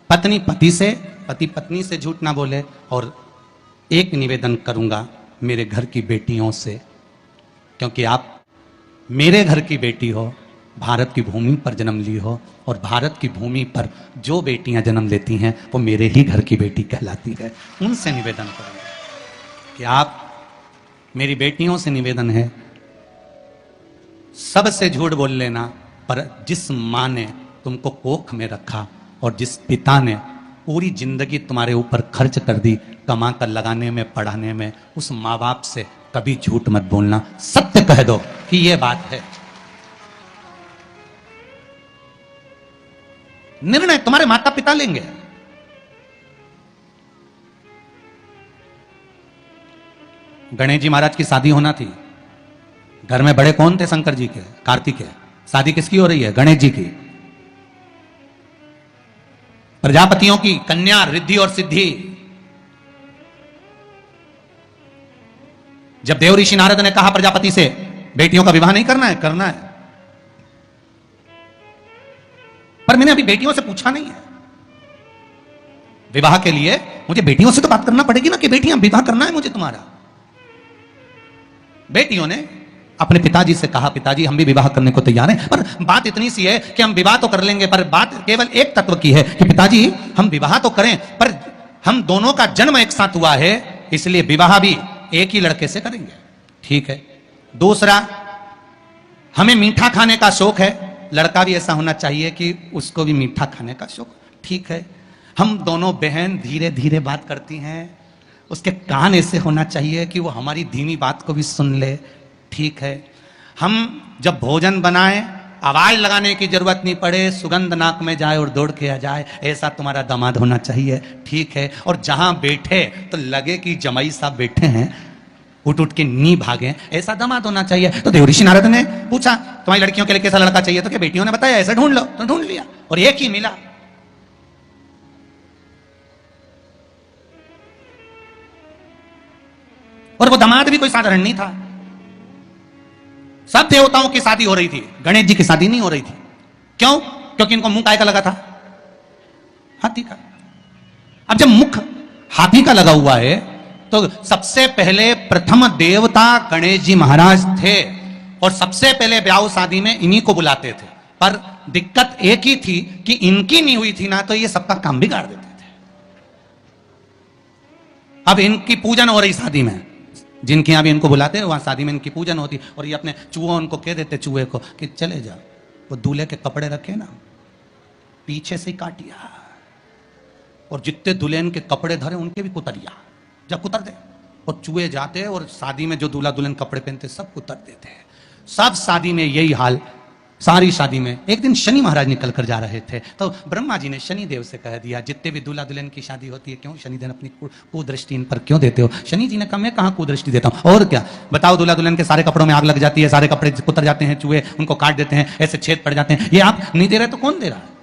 पत्नी पति से, पति पत्नी से झूठ ना बोले। और एक निवेदन करूंगा मेरे घर की बेटियों से, क्योंकि आप मेरे घर की बेटी हो, भारत की भूमि पर जन्म ली हो, और भारत की भूमि पर जो बेटियां जन्म लेती हैं वो मेरे ही घर की बेटी कहलाती है। उनसे निवेदन करूंगा कि आप, मेरी बेटियों से निवेदन है, सबसे झूठ बोल लेना, पर जिस मां ने तुमको कोख में रखा और जिस पिता ने पूरी जिंदगी तुम्हारे ऊपर खर्च कर दी, कमा कर लगाने में, पढ़ाने में, उस माँ बाप से कभी झूठ मत बोलना। सत्य कह दो कि यह बात है। निर्णय तुम्हारे माता पिता लेंगे। गणेश जी महाराज की शादी होना थी, घर में बड़े कौन थे? शंकर जी के, कार्तिक के। शादी किसकी हो रही है? गणेश जी की। प्रजापतियों की कन्या रिद्धि और सिद्धि। जब देव ऋषि नारद ने कहा प्रजापति से बेटियों का विवाह नहीं करना है, करना है, पर मैंने अभी बेटियों से पूछा नहीं है। विवाह के लिए मुझे बेटियों से तो बात करना पड़ेगी ना कि बेटियां विवाह करना है मुझे तुम्हारा। बेटियों ने अपने पिताजी से कहा पिताजी हम भी विवाह करने को तैयार हैं, पर बात इतनी सी है कि हम विवाह तो कर लेंगे, पर बात केवल एक तत्व की है कि पिताजी हम विवाह तो करें, पर हम दोनों का जन्म एक साथ हुआ है, इसलिए विवाह भी एक ही लड़के से करेंगे। ठीक है। दूसरा, हमें मीठा खाने का शौक है, लड़का भी ऐसा होना चाहिए कि उसको भी मीठा खाने का शौक। ठीक है। हम दोनों बहन धीरे धीरे बात करती हैं, उसके कान ऐसे होना चाहिए कि वो हमारी धीमी बात को भी सुन ले। ठीक है। हम जब भोजन बनाएं आवाज लगाने की जरूरत नहीं पड़े, सुगंध नाक में जाए और दौड़ के आ जाए, ऐसा तुम्हारा दामाद होना चाहिए। ठीक है। और जहां बैठे तो लगे कि जमाई साहब बैठे हैं, उठ उठ के नी भागे, ऐसा दामाद होना चाहिए। तो देव ऋषि नारद ने पूछा तुम्हारी लड़कियों के लिए कैसा लड़का चाहिए? तो क्या बेटियों ने बताया ऐसा ढूंढ लो, तो ढूंढ लिया और एक ही मिला। और वो दामाद भी कोई साधारण नहीं था। सब देवताओं की शादी हो रही थी, गणेश जी की शादी नहीं हो रही थी। क्यों? क्योंकि इनको मुंह काय का लगा था? हाथी का। अब जब मुख हाथी का लगा हुआ है तो सबसे पहले प्रथम देवता गणेश जी महाराज थे और सबसे पहले ब्याह शादी में इन्हीं को बुलाते थे। पर दिक्कत एक ही थी कि इनकी नहीं हुई थी ना, तो ये सबका काम बिगाड़ देते थे। अब इनकी पूजन हो रही शादी में, जिनके यहां भी इनको बुलाते हैं वहां शादी में इनकी पूजन होती, और ये अपने चूहों उनको कह देते चूहे को कि चले जाओ, वो दूल्हे के कपड़े रखे ना पीछे से काटिया, और जितने दुल्हन के कपड़े धरे उनके भी कुतरिया, जब कुतर दे। और चूहे जाते और शादी में जो दूल्हा दुल्हन कपड़े पहनते सब कुतर देते हैं। सब शादी में यही हाल। सारी शादी में एक दिन शनि महाराज निकल कर जा रहे थे, तो ब्रह्मा जी ने शनि देव से कह दिया जितने भी दूल्हा दुल्हन की शादी होती है, क्यों शनिदेव अपनी कुदृष्टि इन पर क्यों देते हो? शनि जी ने कहा मैं कहां कुदृष्टि देता हूं, और क्या बताओ, दूल्हा दुल्हन के सारे कपड़ों में आग लग जाती है, सारे कपड़े कुतर जाते हैं, चूहे उनको काट देते हैं, ऐसे छेद पड़ जाते हैं, ये आप नहीं दे रहे तो कौन दे रहा है?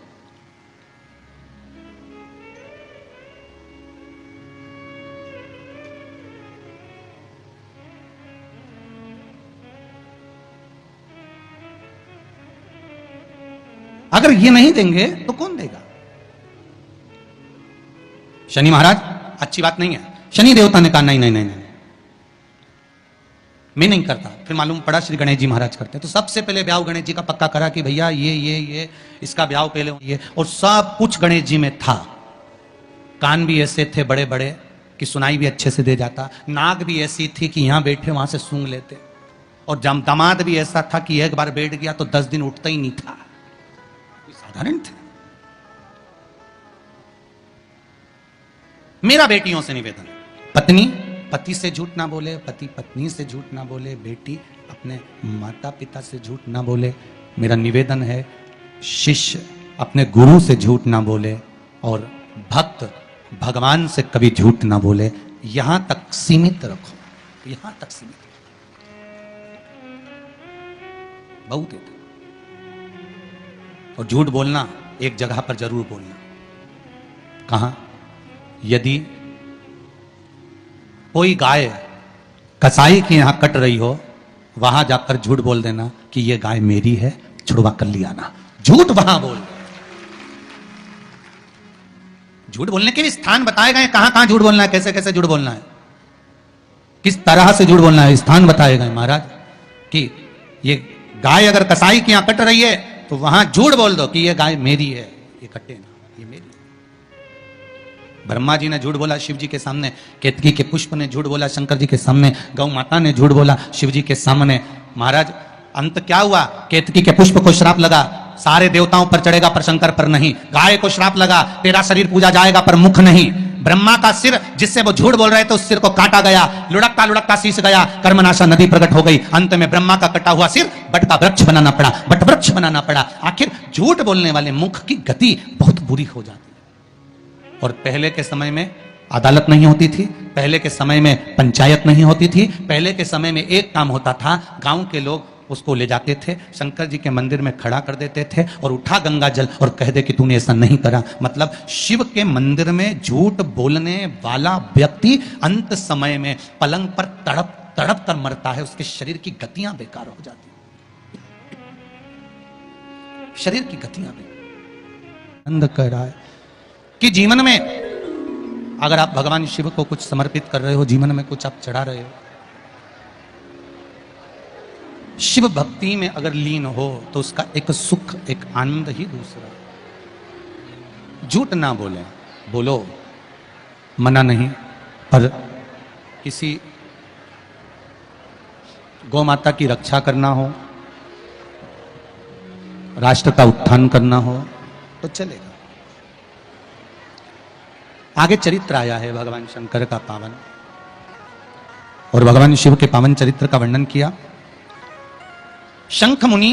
अगर ये नहीं देंगे तो कौन देगा? शनि महाराज अच्छी बात नहीं है। शनि देवता ने कहा नहीं नहीं नहीं नहीं, मैं नहीं करता। फिर मालूम पड़ा श्री गणेश जी महाराज करते। तो सबसे पहले ब्याह गणेश जी का पक्का करा कि भैया ये इसका ब्याह पहले ये, और सब कुछ गणेश जी में था। कान भी ऐसे थे बड़े बड़े कि सुनाई भी अच्छे से दे जाता, नाक भी ऐसी थी कि यहां बैठे वहां से सूंघ लेते, और दामाद भी ऐसा था कि एक बार बैठ गया तो 10 दिन उठता ही नहीं था। साधारण थे। मेरा बेटियों से निवेदन, पत्नी पति से झूठ ना बोले, पति पत्नी से झूठ ना बोले, बेटी अपने माता पिता से झूठ ना बोले। मेरा निवेदन है शिष्य अपने गुरु से झूठ ना बोले, और भक्त भगवान से कभी झूठ ना बोले। यहां तक सीमित रखो, यहां तक सीमित बहुत है। और झूठ बोलना एक जगह पर जरूर बोलना। कहां? यदि कोई गाय कसाई के यहां कट रही हो, वहां जाकर झूठ बोल देना कि यह गाय मेरी है, छुड़वा कर लिया ना। झूठ वहां बोल, झूठ बोलने के भी स्थान बताए गए, कहां कहां झूठ बोलना है, कैसे कैसे झूठ बोलना है, किस तरह से झूठ बोलना है, स्थान बताए गए महाराज। कि ये गाय अगर कसाई के यहां कट रही है तो वहां झूठ बोल दो कि ये गाय मेरी है, ये कटे ना, ये मेरी है। ब्रह्मा जी ने झूठ बोला शिव जी के सामने, केतकी के पुष्प ने झूठ बोला शंकर जी के सामने, गौ माता ने झूठ बोला शिव जी के सामने। महाराज अंत क्या हुआ? केतकी के पुष्प को श्राप लगा, सारे देवताओं पर चढ़ेगा पर शंकर पर नहीं। गाय को श्राप लगा, तेरा शरीर पूजा जाएगा पर मुख नहीं। ब्रह्मा का सिर जिससे वो झूठ बोल रहे थे उस सिर को काटा गया, लुढ़कता लुढ़कता शीश गया, कर्मनाशा नदी प्रकट हो गई, अंत में ब्रह्मा का कटा हुआ सिर बट का वृक्ष बनाना पड़ा, बट वृक्ष बनाना पड़ा। आखिर झूठ बोलने वाले मुख की गति बहुत बुरी हो जाती है। और पहले के समय में अदालत नहीं होती थी, पहले के समय में पंचायत नहीं होती थी, पहले के समय में एक काम होता था, गांव के लोग उसको ले जाते थे, शंकर जी के मंदिर में खड़ा कर देते थे और उठा गंगा जल और कह दे कि तूने ऐसा नहीं करा। मतलब शिव के मंदिर में झूठ बोलने वाला व्यक्ति अंत समय में पलंग पर तड़प तड़प कर मरता है, उसके शरीर की गतियां बेकार हो जाती हैं, शरीर की गतियां बेकार। अंध कह रहा है कि जीवन में अगर आप भगवान शिव को कुछ समर्पित कर रहे हो, जीवन में कुछ आप चढ़ा रहे हो, शिव भक्ति में अगर लीन हो तो उसका एक सुख, एक आनंद ही दूसरा। झूठ ना बोले, बोलो, मना नहीं, पर किसी गौ माता की रक्षा करना हो, राष्ट्र का उत्थान करना हो तो चलेगा। आगे चरित्र आया है भगवान शंकर का पावन, और भगवान शिव के पावन चरित्र का वर्णन किया। शंख मुनि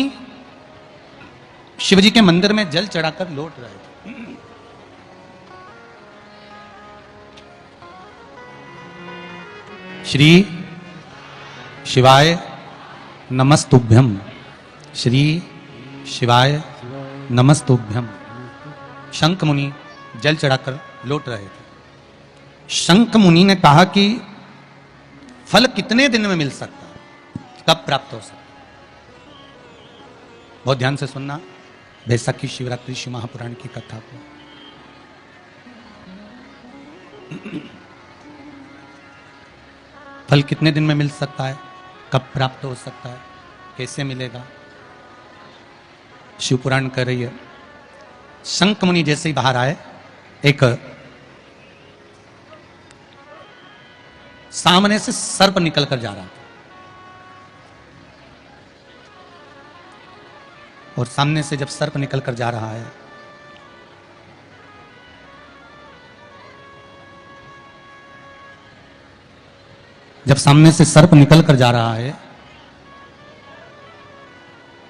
शिवजी के मंदिर में जल चढ़ाकर लौट रहे थे। श्री शिवाय नमस्तुभ्यम, श्री शिवाय नमस्तुभ्यम। शंख मुनि जल चढ़ाकर लौट रहे थे। शंख मुनि ने कहा कि फल कितने दिन में मिल सकता है, कब प्राप्त हो सकता है? बहुत ध्यान से सुनना, बैसाखी शिवरात्रि शिव महापुराण की कथा को। फल कितने दिन में मिल सकता है, कब प्राप्त हो सकता है, कैसे मिलेगा? शिव पुराण कह रही है। शंख मुनि जैसे ही बाहर आए, एक सामने से सर्प निकल कर जा रहा था, और सामने से जब सर्प निकल कर जा रहा है, जब सामने से सर्प निकल कर जा रहा है,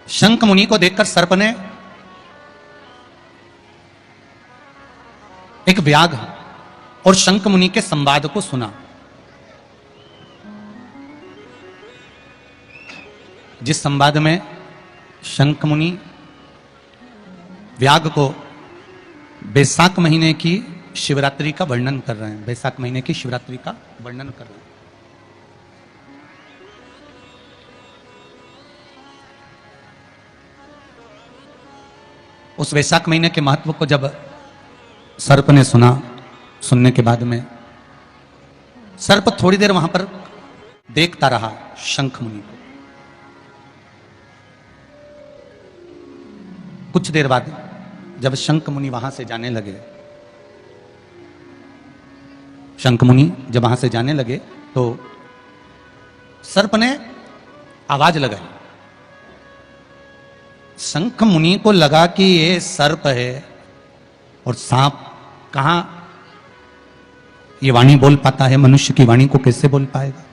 शंख मुनि को देखकर सर्प ने एक व्याघ्र और शंख मुनि के संवाद को सुना, जिस संवाद में शंख मुनि व्याघ्र को बैसाख महीने की शिवरात्रि का वर्णन कर रहे हैं, बैसाख महीने की शिवरात्रि का वर्णन कर रहे हैं। उस वैशाख महीने के महत्व को जब सर्प ने सुना, सुनने के बाद में सर्प थोड़ी देर वहां पर देखता रहा शंख मुनि को। कुछ देर बाद जब शंख मुनि वहां से जाने लगे, शंख मुनि जब वहां से जाने लगे तो सर्प ने आवाज लगाई। शंख मुनि को लगा कि ये सर्प है और सांप कहां ये वाणी बोल पाता है, मनुष्य की वाणी को कैसे बोल पाएगा?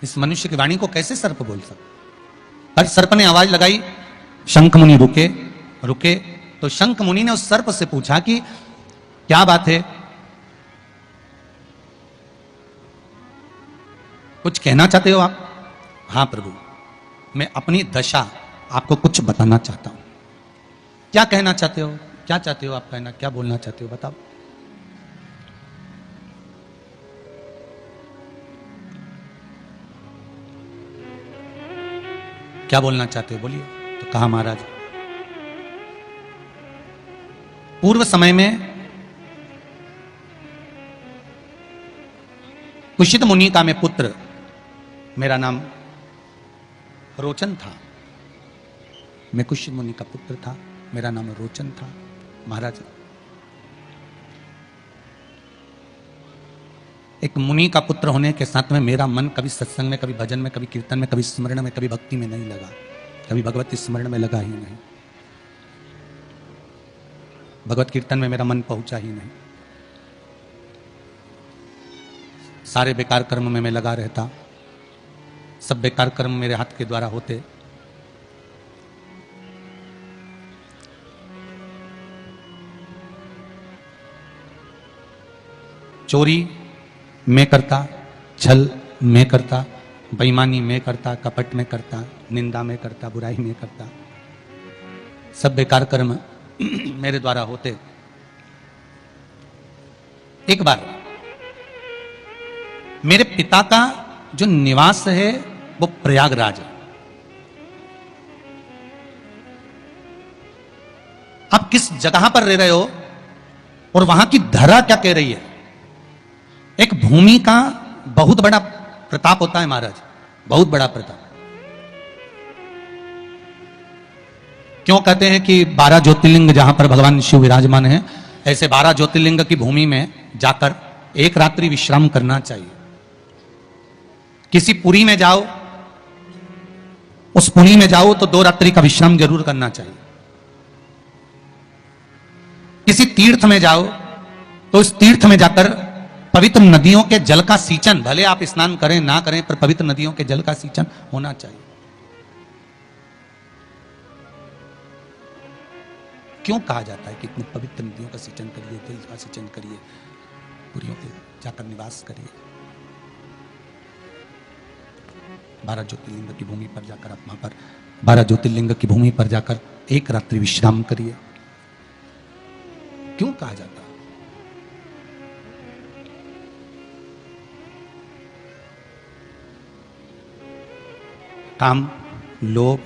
इस मनुष्य की वाणी को कैसे सर्प बोल सकता? पर सर्प ने आवाज लगाई, शंख मुनि रुके। रुके तो शंख मुनि ने उस सर्प से पूछा कि क्या बात है, कुछ कहना चाहते हो आप? हां प्रभु, मैं अपनी दशा आपको कुछ बताना चाहता हूं। क्या कहना चाहते हो? क्या चाहते हो आप कहना? क्या बोलना चाहते हो बताओ। क्या बोलना चाहते हो बोलिए। तो कहा महाराज, पूर्व समय में कुशित मुनि का मैं पुत्र, मेरा नाम रोचन था। मैं कुशित मुनि का पुत्र था, मेरा नाम रोचन था। महाराज, एक मुनि का पुत्र होने के साथ में मेरा मन कभी सत्संग में, कभी भजन में, कभी कीर्तन में, कभी स्मरण में, कभी भक्ति में नहीं लगा, कभी भगवती स्मरण में लगा ही नहीं। भगवत कीर्तन में मेरा मन पहुंचा ही नहीं। सारे बेकार कर्म में मैं लगा रहता, सब बेकार कर्म मेरे हाथ के द्वारा होते। चोरी मैं करता, छल मैं करता, बेईमानी मैं करता, कपट में करता, निंदा में करता, बुराई में करता, सब बेकार कर्म मेरे द्वारा होते। एक बार मेरे पिता का जो निवास है वो प्रयागराज है। आप किस जगह पर रह रहे हो और वहां की धरा क्या कह रही है? एक भूमि का बहुत बड़ा प्रताप होता है महाराज, बहुत बड़ा प्रताप। क्यों कहते हैं कि 12 ज्योतिर्लिंग जहां पर भगवान शिव विराजमान है, ऐसे 12 ज्योतिर्लिंग की भूमि में जाकर एक रात्रि विश्राम करना चाहिए। किसी पुरी में जाओ, उस पुरी में जाओ तो 2 रात्रि का विश्राम जरूर करना चाहिए। किसी तीर्थ में जाओ तो उस तीर्थ में जाकर पवित्र नदियों के जल का सींचन, भले आप स्नान करें ना करें, पर पवित्र नदियों के जल का सींचन होना चाहिए। क्यों कहा जाता है कि इतनी पवित्र नदियों का सींचन करिए, जल का सींचन करिए, पुरियों पे जाकर निवास करिए, 12 ज्योतिर्लिंग की भूमि पर जाकर आप वहां पर 12 ज्योतिर्लिंग की भूमि पर जाकर एक रात्रि विश्राम करिए। क्यों कहा जाता है? काम, लोभ,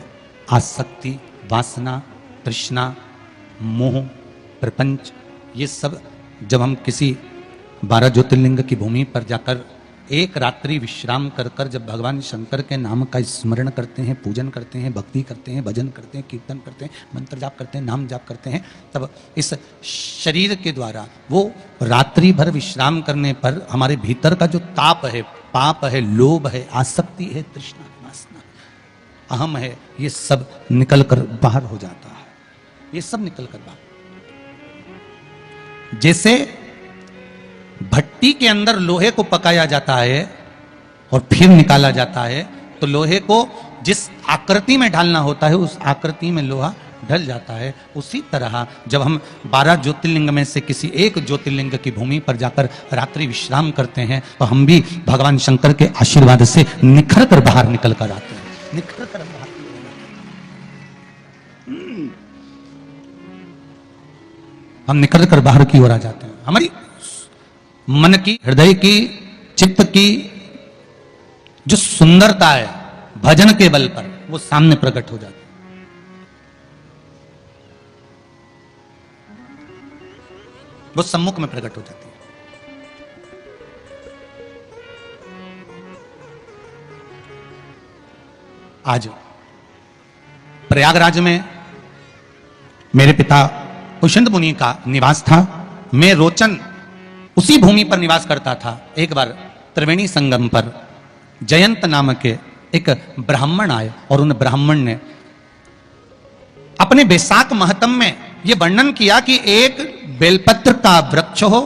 आसक्ति, वासना, तृष्णा, मोह, प्रपंच, ये सब जब हम किसी 12 ज्योतिर्लिंग की भूमि पर जाकर एक रात्रि विश्राम कर कर जब भगवान शंकर के नाम का स्मरण करते हैं, पूजन करते हैं, भक्ति करते हैं, भजन करते हैं, कीर्तन करते हैं, मंत्र जाप करते हैं, नाम जाप करते हैं, तब इस शरीर के द्वारा वो रात्रि भर विश्राम करने पर हमारे भीतर का जो ताप है, पाप है, लोभ है, आसक्ति है, तृष्णा, अहम है, ये सब निकल कर बाहर हो जाता है। ये सब निकल कर बाहर, जैसे भट्टी के अंदर लोहे को पकाया जाता है और फिर निकाला जाता है, तो लोहे को जिस आकृति में ढालना होता है उस आकृति में लोहा ढल जाता है। उसी तरह जब हम 12 ज्योतिर्लिंग में से किसी एक ज्योतिर्लिंग की भूमि पर जाकर रात्रि विश्राम करते हैं तो हम भी भगवान शंकर के आशीर्वाद से निखर कर बाहर निकल कर आते हैं, निखर कर बाहर। हम निकल कर बाहर की ओर आ जाते हैं। हमारी मन की, हृदय की, चित्त की जो सुंदरता है भजन के बल पर, वो सामने प्रकट हो जाती है। वो सम्मुख में प्रकट हो जाती है। आज प्रयागराज में मेरे पिता कुशंद मुनि का निवास था। मैं रोचन उसी भूमि पर निवास करता था। एक बार त्रिवेणी संगम पर जयंत नाम के एक ब्राह्मण आए और उन ब्राह्मण ने अपने बैसाख महत्म में यह वर्णन किया कि एक बेलपत्र का वृक्ष हो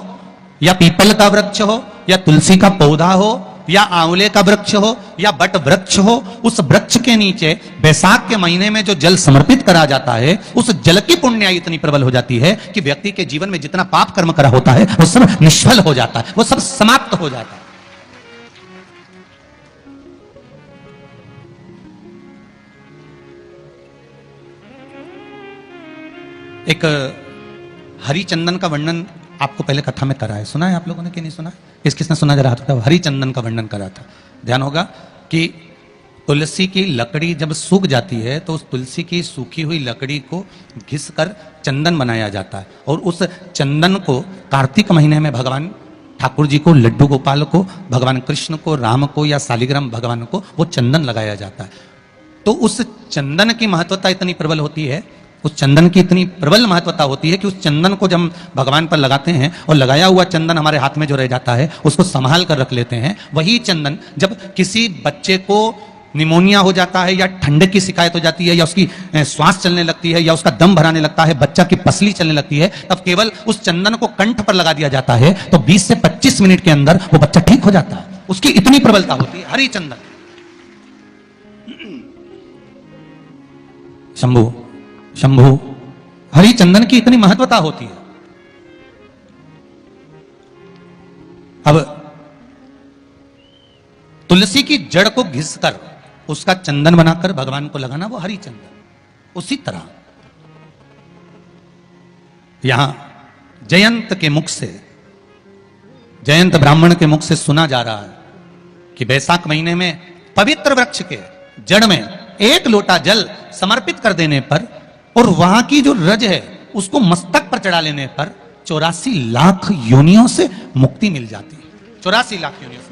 या पीपल का वृक्ष हो या तुलसी का पौधा हो या आंवले का वृक्ष हो या बट वृक्ष हो, उस वृक्ष के नीचे बैसाख के महीने में जो जल समर्पित करा जाता है, उस जल की पुण्याई इतनी प्रबल हो जाती है कि व्यक्ति के जीवन में जितना पाप कर्म करा होता है वो सब निष्फल हो जाता है, वो सब समाप्त हो जाता है। एक हरिचंदन का वर्णन आपको पहले कथा में करा है, सुना है आप लोगों ने कि नहीं सुना? किसने सुना जरा हाथ उठाओ। हरिचंदन का वर्णन करा था। ध्यान होगा कि तुलसी की लकड़ी जब सूख जाती है तो उस तुलसी की सूखी हुई लकड़ी को घिस कर चंदन बनाया जाता है और उस चंदन को कार्तिक महीने में भगवान ठाकुर जी को, लड्डू गोपाल को, भगवान कृष्ण को, राम को या शालिग्राम भगवान को वो चंदन लगाया जाता है। तो उस चंदन की महत्वता इतनी प्रबल होती है, उस चंदन की इतनी प्रबल महत्वता होती है कि उस चंदन को जब भगवान पर लगाते हैं और लगाया हुआ चंदन हमारे हाथ में जो रह जाता है उसको संभाल कर रख लेते हैं। वही चंदन जब किसी बच्चे को निमोनिया हो जाता है, या ठंडक की शिकायत हो जाती है, या उसकी श्वास चलने लगती है, या उसका दम भराने लगता है, बच्चा की पसली चलने लगती है, तब केवल उस चंदन को कंठ पर लगा दिया जाता है तो 20 से 25 मिनट के अंदर वो बच्चा ठीक हो जाता है। उसकी इतनी प्रबलता होती है। हरि चंदन, शंभु शंभु, हरि चंदन की इतनी महत्वता होती है। अब तुलसी की जड़ को घिसकर उसका चंदन बनाकर भगवान को लगाना, वो हरि चंदन। उसी तरह यहां जयंत के मुख से, जयंत ब्राह्मण के मुख से सुना जा रहा है कि वैशाख महीने में पवित्र वृक्ष के जड़ में 1 लोटा जल समर्पित कर देने पर और वहां की जो रज है उसको मस्तक पर चढ़ा लेने पर 84 लाख योनियों से मुक्ति मिल जाती है। 84 लाख योनियों से।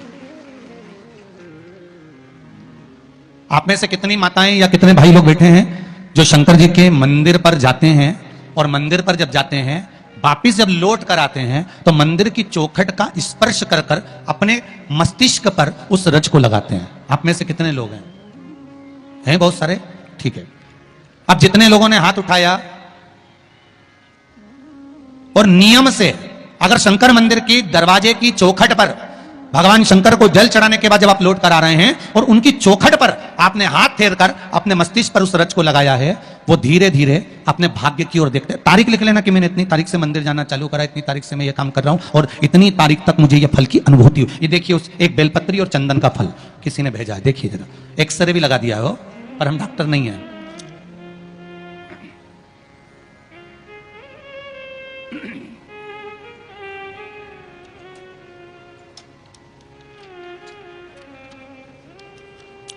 आप में से कितनी माताएं या कितने भाई लोग बैठे हैं जो शंकर जी के मंदिर पर जाते हैं, और मंदिर पर जब जाते हैं वापिस जब लौट कर आते हैं तो मंदिर की चौखट का स्पर्श कर कर अपने मस्तिष्क पर उस रज को लगाते हैं? आप में से कितने लोग हैं? हैं बहुत सारे, ठीक है। अब जितने लोगों ने हाथ उठाया और नियम से अगर शंकर मंदिर की दरवाजे की चौखट पर भगवान शंकर को जल चढ़ाने के बाद जब आप लौट कर आ रहे हैं और उनकी चौखट पर आपने हाथ फेर कर अपने मस्तिष्क पर उस रज को लगाया है, वो धीरे धीरे अपने भाग्य की ओर देखते हैं। तारीख लिख लेना कि मैंने इतनी तारीख से मंदिर जाना चालू करा, इतनी तारीख से मैं ये काम कर रहा हूं और इतनी तारीख तक मुझे ये फल की अनुभूति हुई। ये देखिए, उस एक बेलपत्री और चंदन का फल किसी ने भेजा है, देखिए जरा। एक्सरे भी लगा दिया हो, पर हम डॉक्टर नहीं है।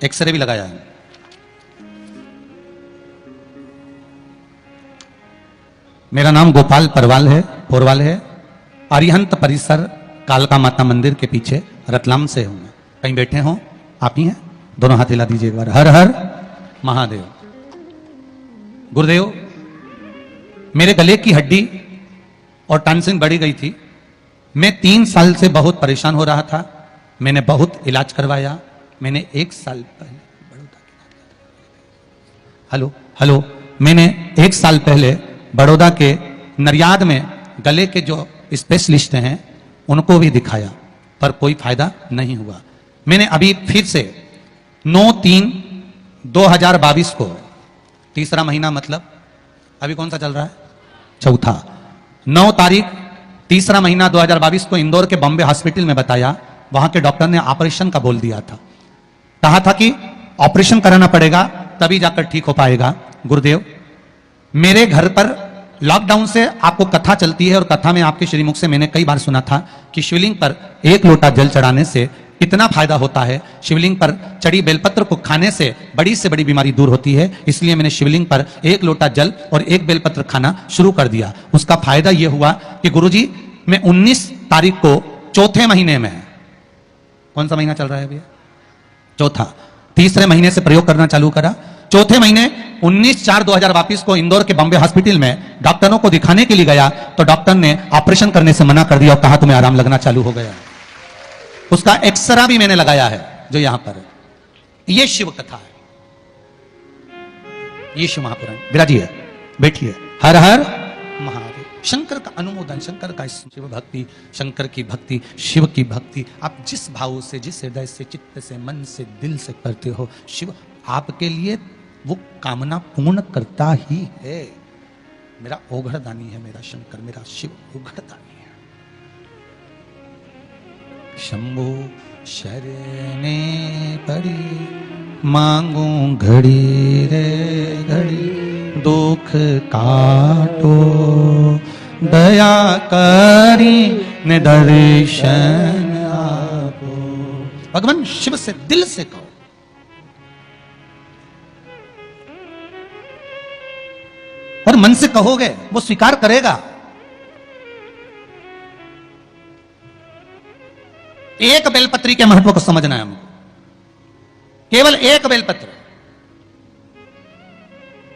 एक्सरे भी लगाया है। मेरा नाम गोपाल पोरवाल है। अरिहंत परिसर कालका माता मंदिर के पीछे रतलाम से हूं मैं। कहीं बैठे हो आप ही हैं? दोनों हाथ हिला दीजिए एक बार। हर हर महादेव। गुरुदेव, मेरे गले की हड्डी और टॉन्सिल बढ़ी गई थी। मैं 3 साल से बहुत परेशान हो रहा था। मैंने बहुत इलाज करवाया। मैंने 1 साल पहले मैंने 1 साल पहले बड़ौदा के नरियाद में गले के जो स्पेशलिस्ट हैं उनको भी दिखाया, पर कोई फायदा नहीं हुआ। मैंने अभी फिर से 9/3/2022 को, तीसरा महीना मतलब अभी कौन सा चल रहा है? चौथा। 9 तारीख तीसरा महीना 2022 को इंदौर के बॉम्बे हॉस्पिटल में बताया। वहां के डॉक्टर ने ऑपरेशन का बोल दिया था। कहा था कि ऑपरेशन कराना पड़ेगा तभी जाकर ठीक हो पाएगा। गुरुदेव, मेरे घर पर लॉकडाउन से आपको कथा चलती है और कथा में आपके श्रीमुख से मैंने कई बार सुना था कि शिवलिंग पर 1 लोटा जल चढ़ाने से इतना फायदा होता है। शिवलिंग पर चढ़ी बेलपत्र को खाने से बड़ी से बड़ी बीमारी दूर होती है। इसलिए मैंने शिवलिंग पर 1 लोटा जल और 1 बेलपत्र खाना शुरू कर दिया। उसका फायदा यह हुआ कि गुरुजी, मैं 19 तारीख को चौथे महीने में, कौन सा महीना चल रहा है भैया? चौथा। तीसरे महीने से प्रयोग करना चालू करा। चौथे महीने 19/4/2022 को इंदौर के बॉम्बे हॉस्पिटल में डॉक्टरों को दिखाने के लिए गया तो डॉक्टर ने ऑपरेशन करने से मना कर दिया और कहा तुम्हें आराम लगना चालू हो गया। उसका एक्सरा भी मैंने लगाया है जो यहां पर है। यह शिव कथा है, ये शिव महापुराण। विराजिए, बैठिए। हर हर महादेव। शंकर का अनुमोदन, शंकर का शिव भक्ति, शंकर की भक्ति, शिव की भक्ति आप जिस भाव से, जिस हृदय से, चित्त से, मन से, दिल से करते हो, शिव आपके लिए वो कामना पूर्ण करता ही है। मेरा ओघड़दानी है मेरा शंकर, मेरा शिव ओघड़दानी है। शंभो शरणे पड़ी मांगू घड़ी रे घड़ी, दुख काटो दया करी ने दर्शन आपो। भगवान शिव से दिल से कहो। और मन से कहोगे वो स्वीकार करेगा। एक बेलपत्री के महत्व को समझना है हमको। केवल 1 बेलपत्र।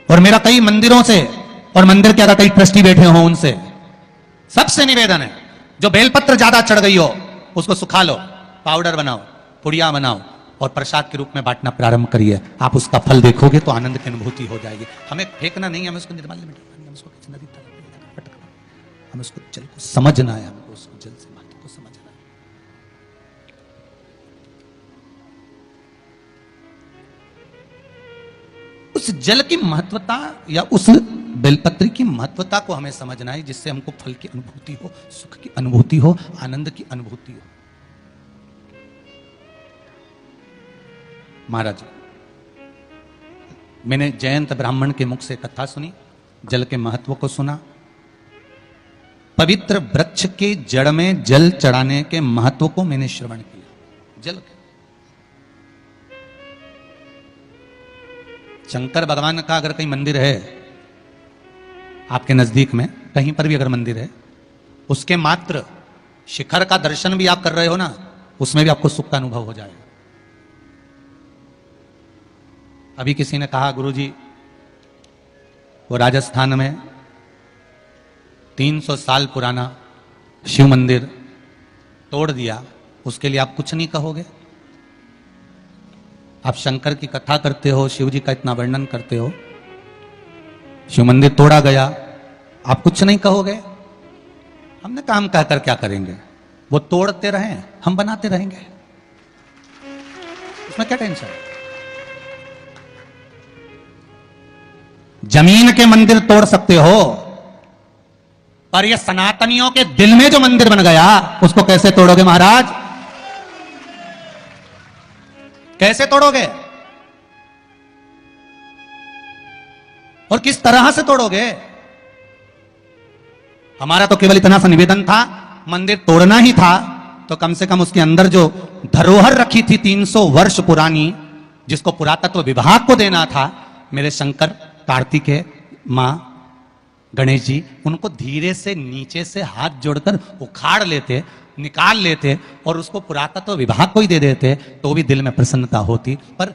और मेरा कई मंदिरों से और मंदिर के अगर कई ट्रस्टी बैठे हो उनसे सबसे निवेदन है, जो बेलपत्र ज्यादा चढ़ गई हो उसको सुखा लो, पाउडर बनाओ, पुड़िया बनाओ, और प्रसाद के रूप में बांटना प्रारंभ करिए। आप उसका फल देखोगे तो आनंद की अनुभूति हो जाएगी। हमें फेंकना नहीं है, हमें उसको निर्माल्य में डालना, हमें उसको किसी नदी तालाब में लेकर पटकना, हमें उसको जल को समझना है, हमको उसको जल से महत्व को समझना है। उस जल की महत्वता या उस बेलपत्री की महत्वता को हमें समझना है, जिससे हमको फल की अनुभूति हो, सुख की अनुभूति हो, आनंद की अनुभूति हो। महाराज, मैंने जयंत ब्राह्मण के मुख से कथा सुनी, जल के महत्व को सुना, पवित्र वृक्ष के जड़ में जल चढ़ाने के महत्व को मैंने श्रवण किया। जल के शंकर भगवान का अगर कहीं मंदिर है आपके नजदीक में, कहीं पर भी अगर मंदिर है, उसके मात्र शिखर का दर्शन भी आप कर रहे हो ना, उसमें भी आपको सुख का अनुभव हो जाएगा। अभी किसी ने कहा, गुरुजी वो राजस्थान में 300 साल पुराना शिव मंदिर तोड़ दिया, उसके लिए आप कुछ नहीं कहोगे? आप शंकर की कथा करते हो, शिव जी का इतना वर्णन करते हो, शिव मंदिर तोड़ा गया, आप कुछ नहीं कहोगे? हमने काम कहकर क्या करेंगे? वो तोड़ते रहें, हम बनाते रहेंगे, उसमें क्या टेंशन है? जमीन के मंदिर तोड़ सकते हो, पर ये सनातनियों के दिल में जो मंदिर बन गया, उसको कैसे तोड़ोगे महाराज? कैसे तोड़ोगे और किस तरह से तोड़ोगे? हमारा तो केवल इतना सा निवेदन था, मंदिर तोड़ना ही था तो कम से कम उसके अंदर जो धरोहर रखी थी 300 वर्ष पुरानी, जिसको पुरातत्व विभाग को देना था, मेरे शंकर, कार्तिकेय, मां, गणेश जी, उनको धीरे से नीचे से हाथ जोड़कर उखाड़ लेते, निकाल लेते और उसको पुरातत्व विभाग को ही दे देते, तो भी दिल में प्रसन्नता होती। पर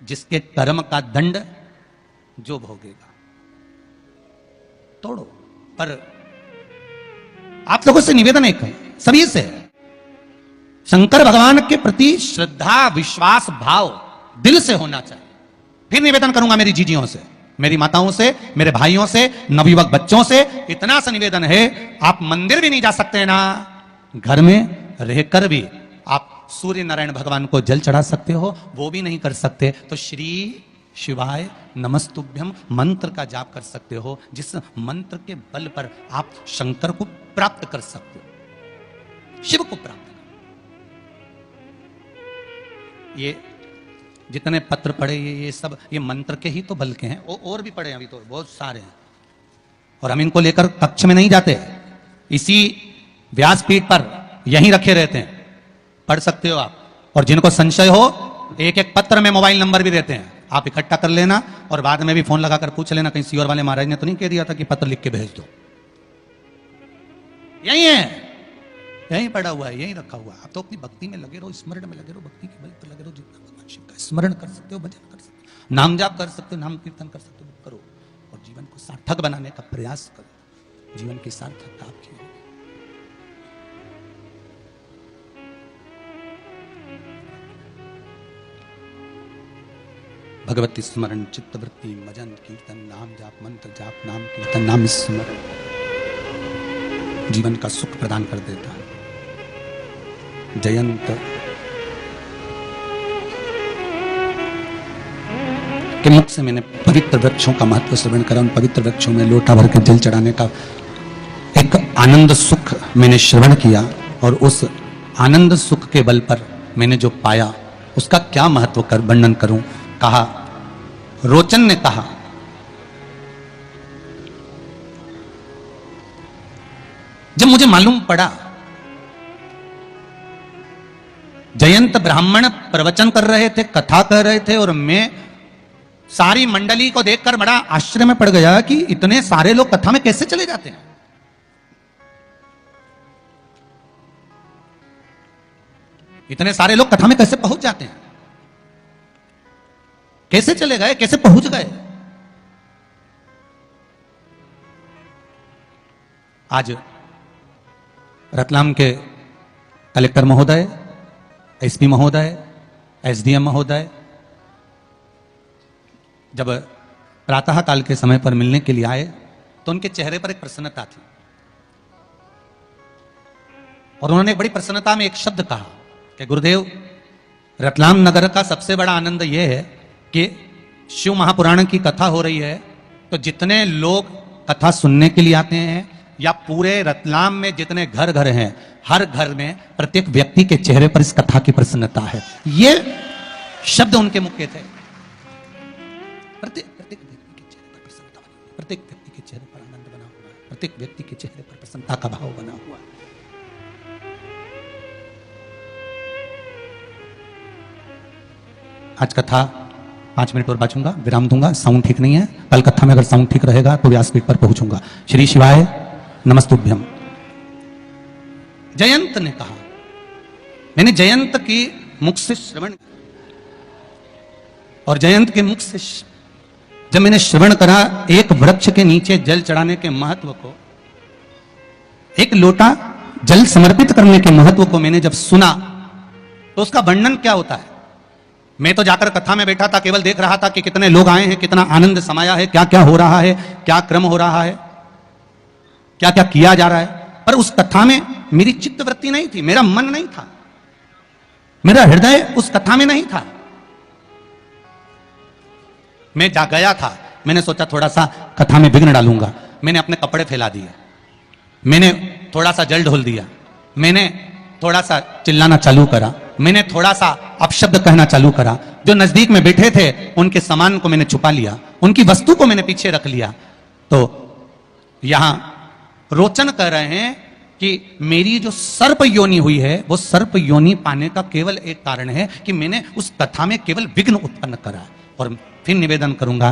जिसके कर्म का दंड जो भोगेगा, तोड़ो। पर आप लोगों से निवेदन एक है, सभी से, शंकर भगवान के प्रति श्रद्धा, विश्वास, भाव दिल से होना चाहिए। फिर निवेदन करूंगा मेरी जीजियों से, मेरी माताओं से, मेरे भाइयों से, नवयुवक बच्चों से, इतना सा निवेदन है, आप मंदिर भी नहीं जा सकते ना, घर में रहकर भी आप सूर्य नारायण भगवान को जल चढ़ा सकते हो, वो भी नहीं कर सकते तो श्री शिवाय नमस्तुभ्यम मंत्र का जाप कर सकते हो, जिस मंत्र के बल पर आप शंकर को प्राप्त कर सकते हो, शिव को प्राप्त कर। ये जितने पत्र पढ़े, ये सब ये मंत्र के ही तो बल के हैं, और भी पढ़े, अभी तो बहुत सारे हैं, और हम इनको लेकर कक्ष में नहीं जाते, इसी व्यासपीठ पर यहीं रखे रहते हैं, पढ़ सकते हो आप। और जिनको संशय हो, एक एक पत्र में मोबाइल नंबर भी देते हैं, आप इकट्ठा कर लेना और बाद में भी फोन लगाकर पूछ लेना, कहीं सीओर वाले महाराज ने तो नहीं कह दिया था कि पत्र लिख के भेज दो। यही है, यहीं पड़ा हुआ है, यहीं रखा हुआ है। आप तो अपनी भक्ति में लगे रहो, स्मरण में लगे रहो, भक्ति के बल पर लगे रहो, जितना भगवान शिव का स्मरण कर सकते हो, भजन कर सकते हो, नाम जाप कर सकते हो, नाम कीर्तन कर सकते हो, करो और जीवन को सार्थक बनाने का प्रयास करो। जीवन की सार्थकता आपकी होगी। भगवती स्मरण, चित्तवृत्ति, भजन, कीर्तन, नाम जाप, मंत्र जाप, नाम कीर्तन, नाम स्मरण जीवन का सुख प्रदान कर देता है। जयंत के मुख से मैंने पवित्र वृक्षों का महत्व श्रवण करा, उन पवित्र वृक्षों में लोटा भर के जल चढ़ाने का एक आनंद सुख मैंने श्रवण किया, और उस आनंद सुख के बल पर मैंने जो पाया उसका क्या महत्व कर वर्णन करूं। कहा, रोचन ने कहा, जब मुझे मालूम पड़ा जयंत ब्राह्मण प्रवचन कर रहे थे, कथा कर रहे थे, और मैं सारी मंडली को देखकर बड़ा आश्चर्य में पड़ गया कि इतने सारे लोग कथा में कैसे चले जाते हैं। इतने सारे लोग कथा में कैसे पहुंच जाते हैं, कैसे चले गए, कैसे पहुंच गए। आज रतलाम के कलेक्टर महोदय, एसपी महोदय, एसडीएम महोदय जब प्रातः काल के समय पर मिलने के लिए आए तो उनके चेहरे पर एक प्रसन्नता थी और उन्होंने बड़ी प्रसन्नता में एक शब्द कहा कि गुरुदेव, रतलाम नगर का सबसे बड़ा आनंद यह है कि शिव महापुराण की कथा हो रही है तो जितने लोग कथा सुनने के लिए आते हैं या पूरे रतलाम में जितने घर घर हैं, हर घर में प्रत्येक व्यक्ति के चेहरे पर इस कथा की प्रसन्नता है। ये शब्द उनके मुख के थे। प्रत्येक व्यक्ति के चेहरे पर प्रसन्नता बनी, प्रत्येक व्यक्ति के चेहरे पर आनंद बना हुआ है, प्रत्येक व्यक्ति के चेहरे पर प्रसन्नता का भाव बना हुआ है। आज कथा 5 मिनट और बचूंगा, विराम दूंगा। साउंड ठीक नहीं है, कल कथा में अगर साउंड ठीक रहेगा तो व्यासपीठ पर पहुंचूंगा। श्री शिवाय नमस्तुभ्यम। जयंत ने कहा, मैंने जयंत की मुख से श्रवण, और जयंत के मुख से जब मैंने श्रवण करा एक वृक्ष के नीचे जल चढ़ाने के महत्व को, एक लोटा जल समर्पित करने के महत्व को मैंने जब सुना तो उसका वर्णन क्या होता है। मैं तो जाकर कथा में बैठा था, केवल देख रहा था कि कितने लोग आए हैं, कितना आनंद समाया है, क्या क्या हो रहा है, क्या क्रम हो रहा है, क्या क्या किया जा रहा है। पर उस कथा में मेरी चित्तवृत्ति नहीं थी, मेरा मन नहीं था, मेरा हृदय उस कथा में नहीं था। मैं जा गया था, मैंने सोचा थोड़ा सा कथा में विघ्न डालूंगा। मैंने अपने कपड़े फैला दिए, मैंने थोड़ा सा जल ढोल दिया, मैंने थोड़ा सा चिल्लाना चालू करा, मैंने थोड़ा सा अपशब्द कहना चालू करा। जो नजदीक में बैठे थे उनके सामान को मैंने छुपा लिया, उनकी वस्तु को मैंने पीछे रख लिया। तो यहां रोचन कर रहे हैं कि मेरी जो सर्प योनि हुई है वो सर्प योनि पाने का केवल एक कारण है कि मैंने उस कथा में केवल विघ्न उत्पन्न करा। और फिर निवेदन करूंगा,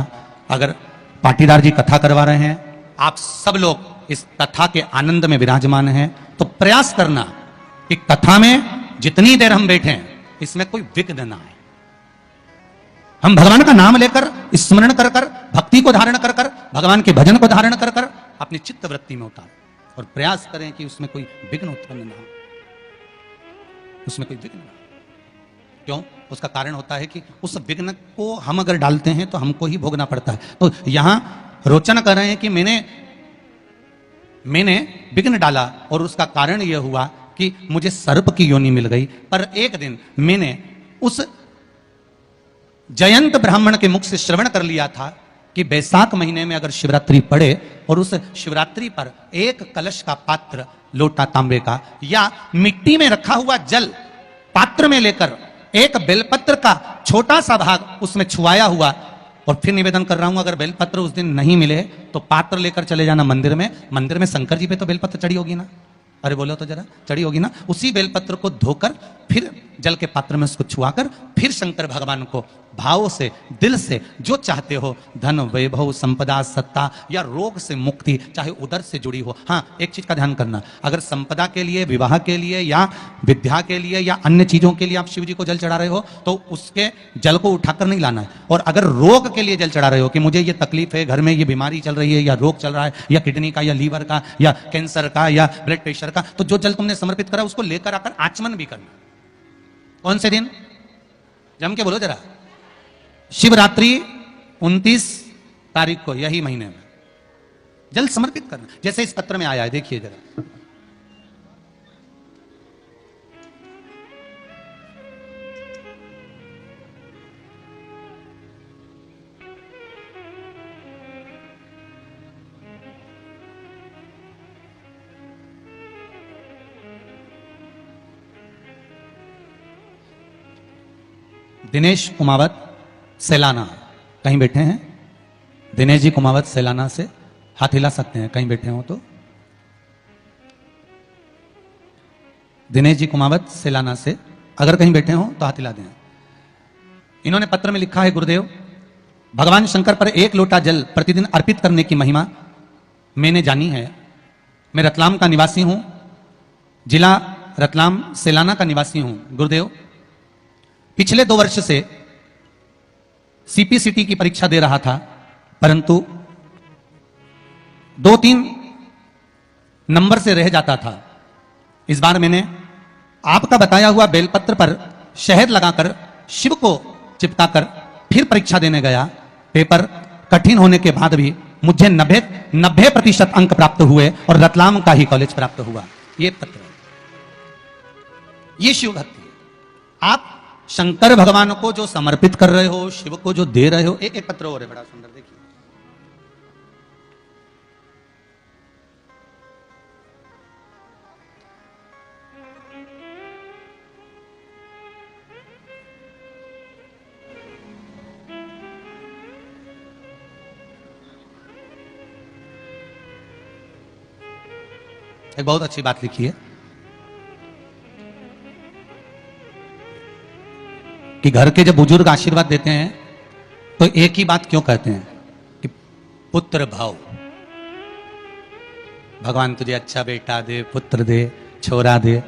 अगर पाटीदार जी कथा करवा रहे हैं, आप सब लोग इस कथा के आनंद में विराजमान हैं, तो प्रयास करना कि कथा में जितनी देर हम बैठे हैं इसमें कोई विघ्न ना आए। हम भगवान का नाम लेकर, स्मरण कर कर, भक्ति को धारण कर कर, भगवान के भजन को धारण कर कर अपनी चित्त वृत्ति में उतार और प्रयास करें कि उसमें कोई विघ्न उत्पन्न ना हो, उसमें कोई विघ्न ना हो। क्यों? उसका कारण होता है कि उस विघ्न को हम अगर डालते हैं तो हमको ही भोगना पड़ता है। तो यहां रोचन कर रहे हैं कि मैंने विघ्न डाला और उसका कारण यह हुआ कि मुझे सर्प की योनि मिल गई। पर एक दिन मैंने उस जयंत ब्राह्मण के मुख से श्रवण कर लिया था कि बैसाख महीने में अगर शिवरात्रि पड़े और उस शिवरात्रि पर एक कलश का पात्र, लोटा तांबे का या मिट्टी में रखा हुआ जल पात्र में लेकर एक बेलपत्र का छोटा सा भाग उसमें छुआया हुआ, और फिर निवेदन कर रहा हूं अगर बेलपत्र उस दिन नहीं मिले तो पात्र लेकर चले जाना मंदिर में। मंदिर में शंकर जी पे तो बेलपत्र चढ़ी होगी ना, अरे बोलो तो जरा, चढ़ी होगी ना। उसी बेलपत्र को धोकर फिर जल के पात्र में उसको छुआकर फिर शंकर भगवान को भाव से, दिल से जो चाहते हो, धन, वैभव, संपदा, सत्ता या रोग से मुक्ति, चाहे उदर से जुड़ी हो। हाँ, एक चीज का ध्यान करना, अगर संपदा के लिए, विवाह के लिए या विद्या के लिए या अन्य चीजों के लिए आप शिव जी को जल चढ़ा रहे हो तो उसके जल को उठाकर नहीं लाना है। और अगर रोग के लिए जल चढ़ा रहे हो कि मुझे ये तकलीफ है, घर में ये बीमारी चल रही है या रोग चल रहा है या किडनी का या लीवर का या कैंसर का या ब्लड प्रेशर का, तो जो जल तुमने समर्पित करा उसको लेकर आकर आचमन भी करना। कौन से दिन? जम के बोलो जरा। शिवरात्रि 29 तारीख को, यही महीने में जल समर्पित करना, जैसे इस पत्र में आया है, देखिए जरा। दिनेश कुमावत सैलाना कहीं बैठे हैं? दिनेश जी कुमावत सैलाना से हाथ हिला सकते हैं कहीं बैठे हो तो। दिनेश जी कुमावत सैलाना से अगर कहीं बैठे हो तो हाथ हिला दें। इन्होंने पत्र में लिखा है, गुरुदेव, भगवान शंकर पर एक लोटा जल प्रतिदिन अर्पित करने की महिमा मैंने जानी है। मैं रतलाम का निवासी हूं, जिला रतलाम सैलाना का निवासी हूं। गुरुदेव, पिछले 2 वर्ष से सीपीसीटी की परीक्षा दे रहा था, परंतु 2-3 नंबर से रह जाता था। इस बार मैंने आपका बताया हुआ बेलपत्र पर शहद लगाकर शिव को चिपकाकर फिर परीक्षा देने गया। पेपर कठिन होने के बाद भी मुझे 90% अंक प्राप्त हुए और रतलाम का ही कॉलेज प्राप्त हुआ। ये पत्र, ये शिव भक्ति है। आप शंकर भगवान को जो समर्पित कर रहे हो, शिव को जो दे रहे हो, एक पत्र और है बड़ा सुंदर, देखिए। एक बहुत अच्छी बात लिखी है कि घर के जब बुजुर्ग आशीर्वाद देते हैं तो एक ही बात क्यों कहते हैं कि पुत्र भाव, भगवान तुझे अच्छा बेटा दे, पुत्र दे, छोरा दे।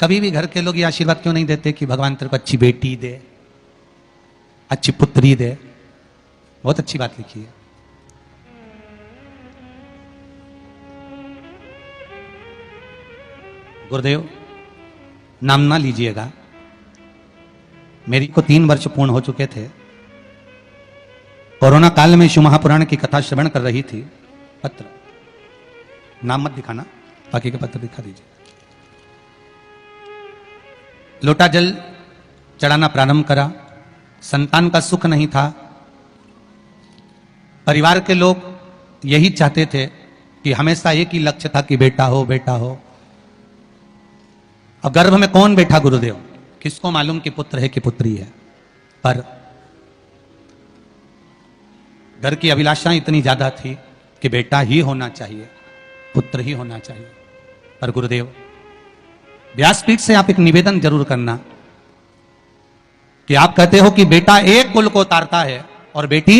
कभी भी घर के लोग ये आशीर्वाद क्यों नहीं देते कि भगवान तेरे को अच्छी बेटी दे, अच्छी पुत्री दे। बहुत अच्छी बात लिखी है। गुरुदेव, नाम ना लीजिएगा, मेरी को 3 वर्ष पूर्ण हो चुके थे। कोरोना काल में शिव महापुराण की कथा श्रवण कर रही थी। पत्र, नाम मत दिखाना, बाकी के पत्र दिखा दीजिए। लोटा जल चढ़ाना प्रारंभ करा। संतान का सुख नहीं था। परिवार के लोग यही चाहते थे कि हमेशा एक ही लक्ष्य था कि बेटा हो, बेटा हो। अब गर्भ में कौन बैठा गुरुदेव, किसको मालूम कि पुत्र है कि पुत्री है। पर घर की अभिलाषा इतनी ज्यादा थी कि बेटा ही होना चाहिए, पुत्र ही होना चाहिए। पर गुरुदेव, व्यासपीठ से आप एक निवेदन जरूर करना कि आप कहते हो कि बेटा एक कुल को उतारता है और बेटी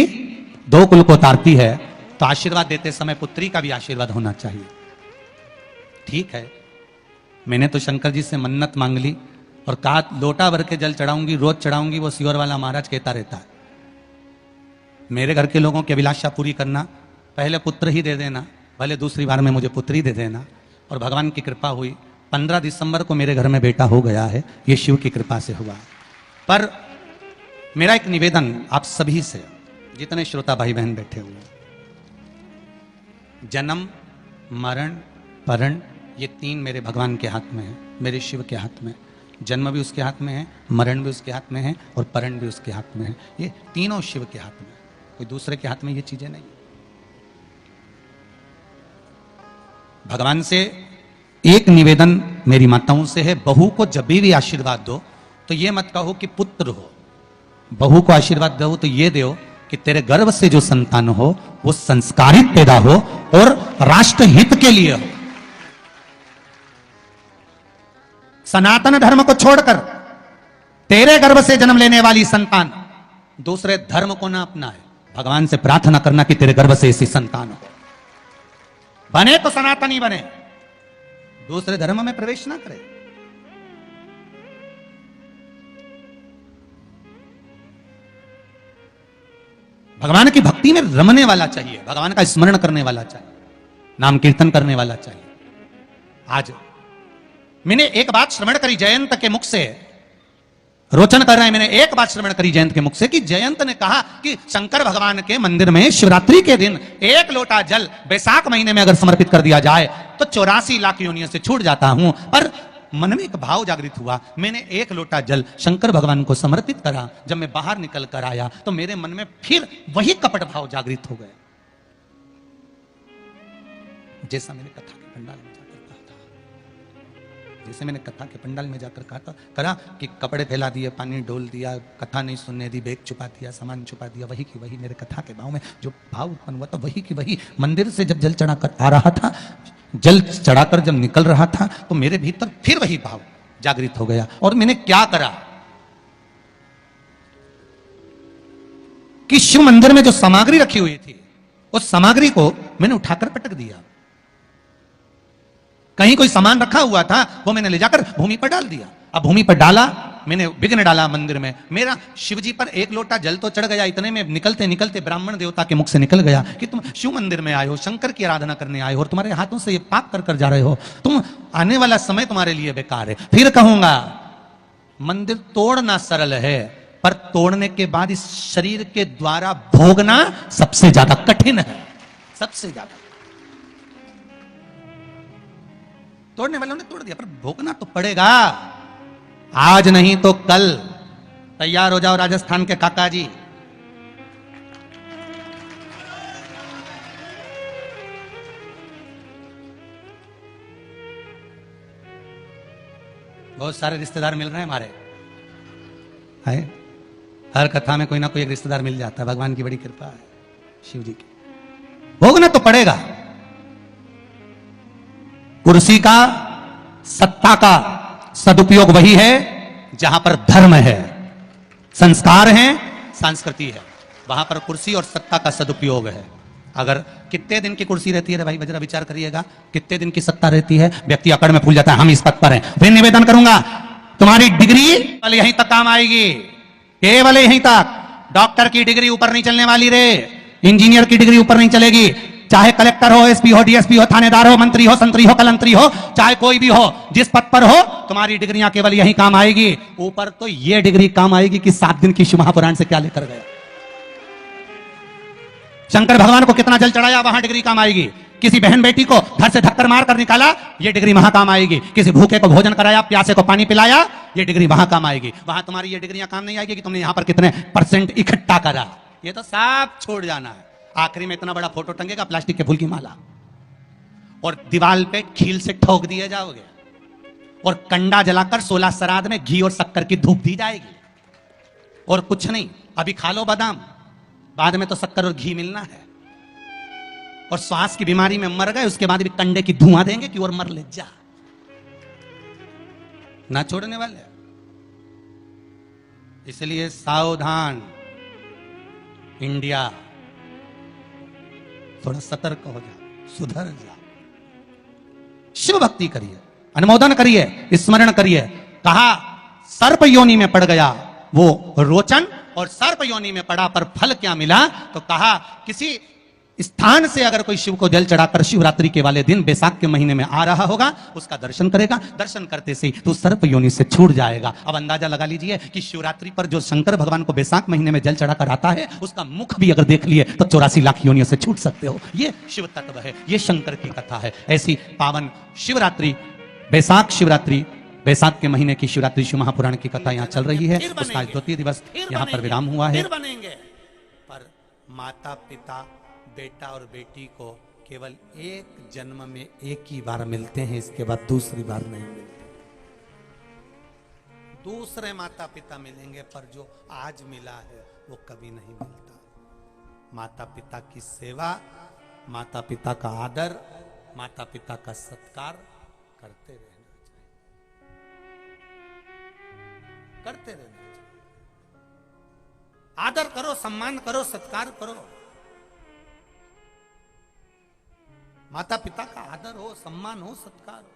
2 कुल को उतारती है, तो आशीर्वाद देते समय पुत्री का भी आशीर्वाद होना चाहिए। ठीक है, मैंने तो शंकर जी से मन्नत मांग ली और कहा लोटा भर के जल चढ़ाऊंगी, रोज चढ़ाऊंगी। वो सियोर वाला महाराज कहता रहता है, मेरे घर के लोगों की अभिलाषा पूरी करना, पहले पुत्र ही दे देना, भले दूसरी बार में मुझे पुत्री दे देना। और भगवान की कृपा हुई, 15 दिसंबर को मेरे घर में बेटा हो गया है। ये शिव की कृपा से हुआ। पर मेरा एक निवेदन आप सभी से, जितने श्रोता भाई बहन बैठे हुए, जन्म, मरण, परण, ये 3 मेरे भगवान के हाथ में है, मेरे शिव के हाथ में। जन्म भी उसके हाथ में है, मरण भी उसके हाथ में है और परण भी उसके हाथ में है। ये तीनों शिव के हाथ में, कोई दूसरे के हाथ में ये चीजें नहीं। भगवान से एक निवेदन मेरी माताओं से है, बहू को जब भी आशीर्वाद दो तो ये मत कहो कि पुत्र हो। बहू को आशीर्वाद दो तो ये दो कि तेरे गर्भ से जो संतान हो वो संस्कारित पैदा हो और राष्ट्र हित के लिए हो। सनातन धर्म को छोड़कर तेरे गर्भ से जन्म लेने वाली संतान दूसरे धर्म को ना अपनाए। भगवान से प्रार्थना करना कि तेरे गर्भ से ऐसी संतान हो। बने तो सनातनी बने, दूसरे धर्म में प्रवेश ना करे। भगवान की भक्ति में रमने वाला चाहिए, भगवान का स्मरण करने वाला चाहिए, नाम कीर्तन करने वाला चाहिए। आज मैंने एक बात श्रवण करी जयंत के मुख से, रोचन कर रहे हैं, मैंने एक बात श्रवण करी जयंत के मुख से कि जयंत ने कहा कि शंकर भगवान के मंदिर में शिवरात्रि के दिन 1 लोटा जल वैशाख महीने में अगर समर्पित कर दिया जाए तो 84 लाख योनियों से छूट जाता हूं। पर मन में एक भाव जागृत हुआ, मैंने 1 लोटा जल शंकर भगवान को समर्पित करा। जब मैं बाहर निकल कर आया तो मेरे मन में फिर वही कपट भाव जागृत हो गए, जैसा मैंने कथा के पंडाल में जाकर कहा था। जैसे मैंने कथा के पंडाल में जाकर कहा था, करा कि कपड़े फैला दिए, पानी डोल दिया, कथा नहीं सुनने दी, बैग छुपा दिया, सामान छुपा दिया, वही की वही मेरे कथा के भाव में जो भाव उत्पन्न हुआ था वही की वही मंदिर से जब जल चढ़ाकर आ रहा था, जल चढ़ाकर जब निकल रहा था तो मेरे भीतर फिर वही भाव जागृत हो गया। और मैंने क्या करा कि शिव मंदिर में जो सामग्री रखी हुई थी उस सामग्री को मैंने उठाकर पटक दिया। कहीं कोई सामान रखा हुआ था वो मैंने ले जाकर भूमि पर डाल दिया। अब भूमि पर डाला, मैंने विघ्न डाला मंदिर में। मेरा शिवजी पर 1 लोटा जल तो चढ़ गया, इतने में निकलते निकलते ब्राह्मण देवता के मुख से निकल गया कि तुम शिव मंदिर में आए हो, शंकर की आराधना करने आए हो और तुम्हारे हाथों से ये पाप कर कर जा रहे हो, तुम आने वाला समय तुम्हारे लिए बेकार है। फिर कहूंगा मंदिर तोड़ना सरल है, पर तोड़ने के बाद इस शरीर के द्वारा भोगना सबसे ज्यादा कठिन है, सबसे ज्यादा। तोड़ने वालों ने तोड़ दिया, पर भोगना तो पड़ेगा, आज नहीं तो कल। तैयार हो जाओ राजस्थान के काका जी। बहुत सारे रिश्तेदार मिल रहे हैं हमारे, है? हर कथा में कोई ना कोई एक रिश्तेदार मिल जाता है, भगवान की बड़ी कृपा है, शिव जी की। भोगना तो पड़ेगा। कुर्सी का, सत्ता का सदुपयोग वही है जहां पर धर्म है, संस्कार है, संस्कृति है, वहां पर कुर्सी और सत्ता का सदुपयोग है। अगर कितने दिन की कुर्सी रहती है रे भाई, जरा विचार करिएगा, कितने दिन की सत्ता रहती है, व्यक्ति अकड़ में भूल जाता है हम इस पद पर हैं। फिर निवेदन करूंगा, तुम्हारी डिग्री केवल यहीं तक काम आएगी, केवल यहीं तक। डॉक्टर की डिग्री ऊपर नहीं चलने वाली रे, इंजीनियर की डिग्री ऊपर नहीं चलेगी, चाहे कलेक्टर हो, एसपी हो, डीएसपी हो, थानेदार हो, मंत्री हो, संतरी हो, कलंतरी हो, चाहे कोई भी हो, जिस पद पर हो, तुम्हारी डिग्रियां केवल यही काम आएगी। ऊपर तो यह डिग्री काम आएगी कि 7 दिन की शिव महापुराण से क्या लेकर गया। शंकर भगवान को कितना जल चढ़ाया, वहां डिग्री काम आएगी। किसी बहन बेटी को घर से धक्कर मार कर निकाला, यह डिग्री वहां काम आएगी। किसी भूखे को भोजन कराया, प्यासे को पानी पिलाया, यह डिग्री वहां काम आएगी। वहां तुम्हारी ये डिग्रियां काम नहीं आएगी कि तुमने यहां पर कितने % इकट्ठा करा, ये तो सब छोड़ जाना है। आखिरी में इतना बड़ा फोटो टंगेगा प्लास्टिक के फूल की माला, और दीवार पे खील से ठोक दिए जाओगे, और कंडा जलाकर 16 श्राद्ध में घी और शक्कर की धूप दी जाएगी, और कुछ नहीं। अभी खा लो बादाम, बाद में तो शक्कर और घी मिलना है। और श्वास की बीमारी में मर गए, उसके बाद भी कंडे की धुआं देंगे कि और मर ले जा, ना छोड़ने वाले। इसलिए सावधान इंडिया, थोड़ा सतर्क हो जा, सुधर जा, शिव भक्ति करिए, अनुमोदन करिए, स्मरण करिए। कहा सर्प योनि में पड़ गया वो रोचन, और सर्प योनि में पड़ा पर फल क्या मिला, तो कहा किसी स्थान से अगर कोई शिव को जल चढ़ाकर शिवरात्रि के वाले दिन बैसाख के महीने में आ रहा होगा, उसका दर्शन करेगा, दर्शन करते से तो सर्प योनि से छूट जाएगा। अब अंदाजा लगा लीजिए कि शिवरात्रि पर जो शंकर भगवान को बैसाख महीने में जल चढ़ाकर आता है, उसका मुख भी अगर देख लिए तो 84 लाख योनियों से छूट सकते हो। ये शिव तत्व है, ये शंकर की कथा है। ऐसी पावन शिवरात्रि, बैसाख शिवरात्रि, बैसाख के महीने की शिवरात्रि शिव महापुराण की कथा यहाँ चल रही है। उसका द्वितीय दिवस यहाँ पर विराम हुआ है। पर माता पिता, बेटा और बेटी को केवल एक जन्म में एक ही बार मिलते हैं, इसके बाद दूसरी बार नहीं मिलते। दूसरे माता पिता मिलेंगे, पर जो आज मिला है वो कभी नहीं मिलता। माता पिता की सेवा, माता पिता का आदर, माता पिता का सत्कार करते रहना चाहिए, करते रहना चाहिए। आदर करो, सम्मान करो, सत्कार करो। माता पिता का आदर हो, सम्मान हो, सत्कार हो,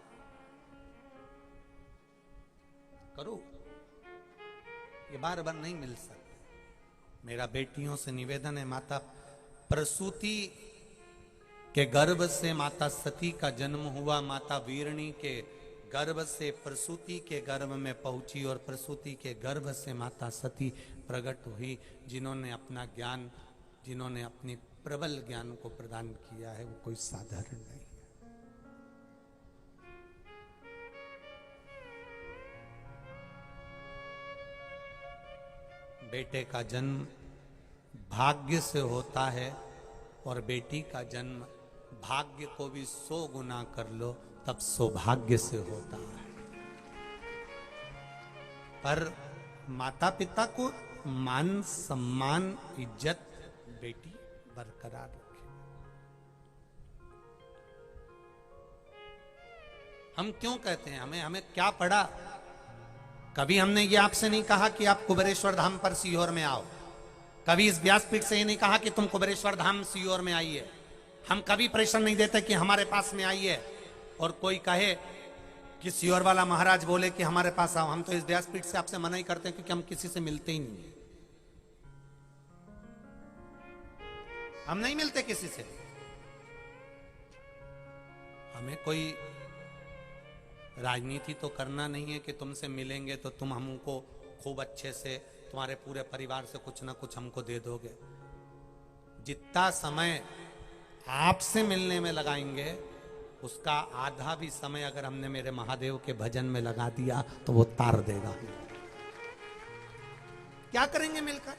करो। ये बार बार नहीं मिल सकते। मेरा बेटियों से निवेदन है, माता प्रसूति के गर्भ से माता सती का जन्म हुआ, माता वीरणी के गर्भ से प्रसूति के गर्भ में पहुंची, और प्रसूति के गर्भ से माता सती प्रकट हुई। जिन्होंने अपना ज्ञान, जिन्होंने अपनी प्रबल ज्ञान को प्रदान किया है, वो कोई साधारण नहीं है। बेटे का जन्म भाग्य से होता है, और बेटी का जन्म भाग्य को भी 100 गुना कर लो तब सौभाग्य से होता है। पर माता पिता को मान, सम्मान, इज्जत बेटी बरकरार रखे। हम क्यों कहते हैं, हमें क्या पड़ा? कभी हमने ये आपसे नहीं कहा कि आप कुबेरेश्वर धाम पर सीहोर में आओ, कभी इस व्यासपीठ से ये नहीं कहा कि तुम कुबेरेश्वर धाम सीहोर में आइए। हम कभी प्रेशर नहीं देते कि हमारे पास में आइए, और कोई कहे कि सीहोर वाला महाराज बोले कि हमारे पास आओ। हम तो इस व्यासपीठ से आपसे मना ही करते हैं, क्योंकि हम किसी से मिलते ही नहीं, हम नहीं मिलते किसी से। हमें कोई राजनीति तो करना नहीं है कि तुमसे मिलेंगे तो तुम हमको खूब अच्छे से, तुम्हारे पूरे परिवार से कुछ ना कुछ हमको दे दोगे। जितना समय आपसे मिलने में लगाएंगे उसका आधा भी समय अगर हमने मेरे महादेव के भजन में लगा दिया तो वो तार देगा। क्या करेंगे मिलकर?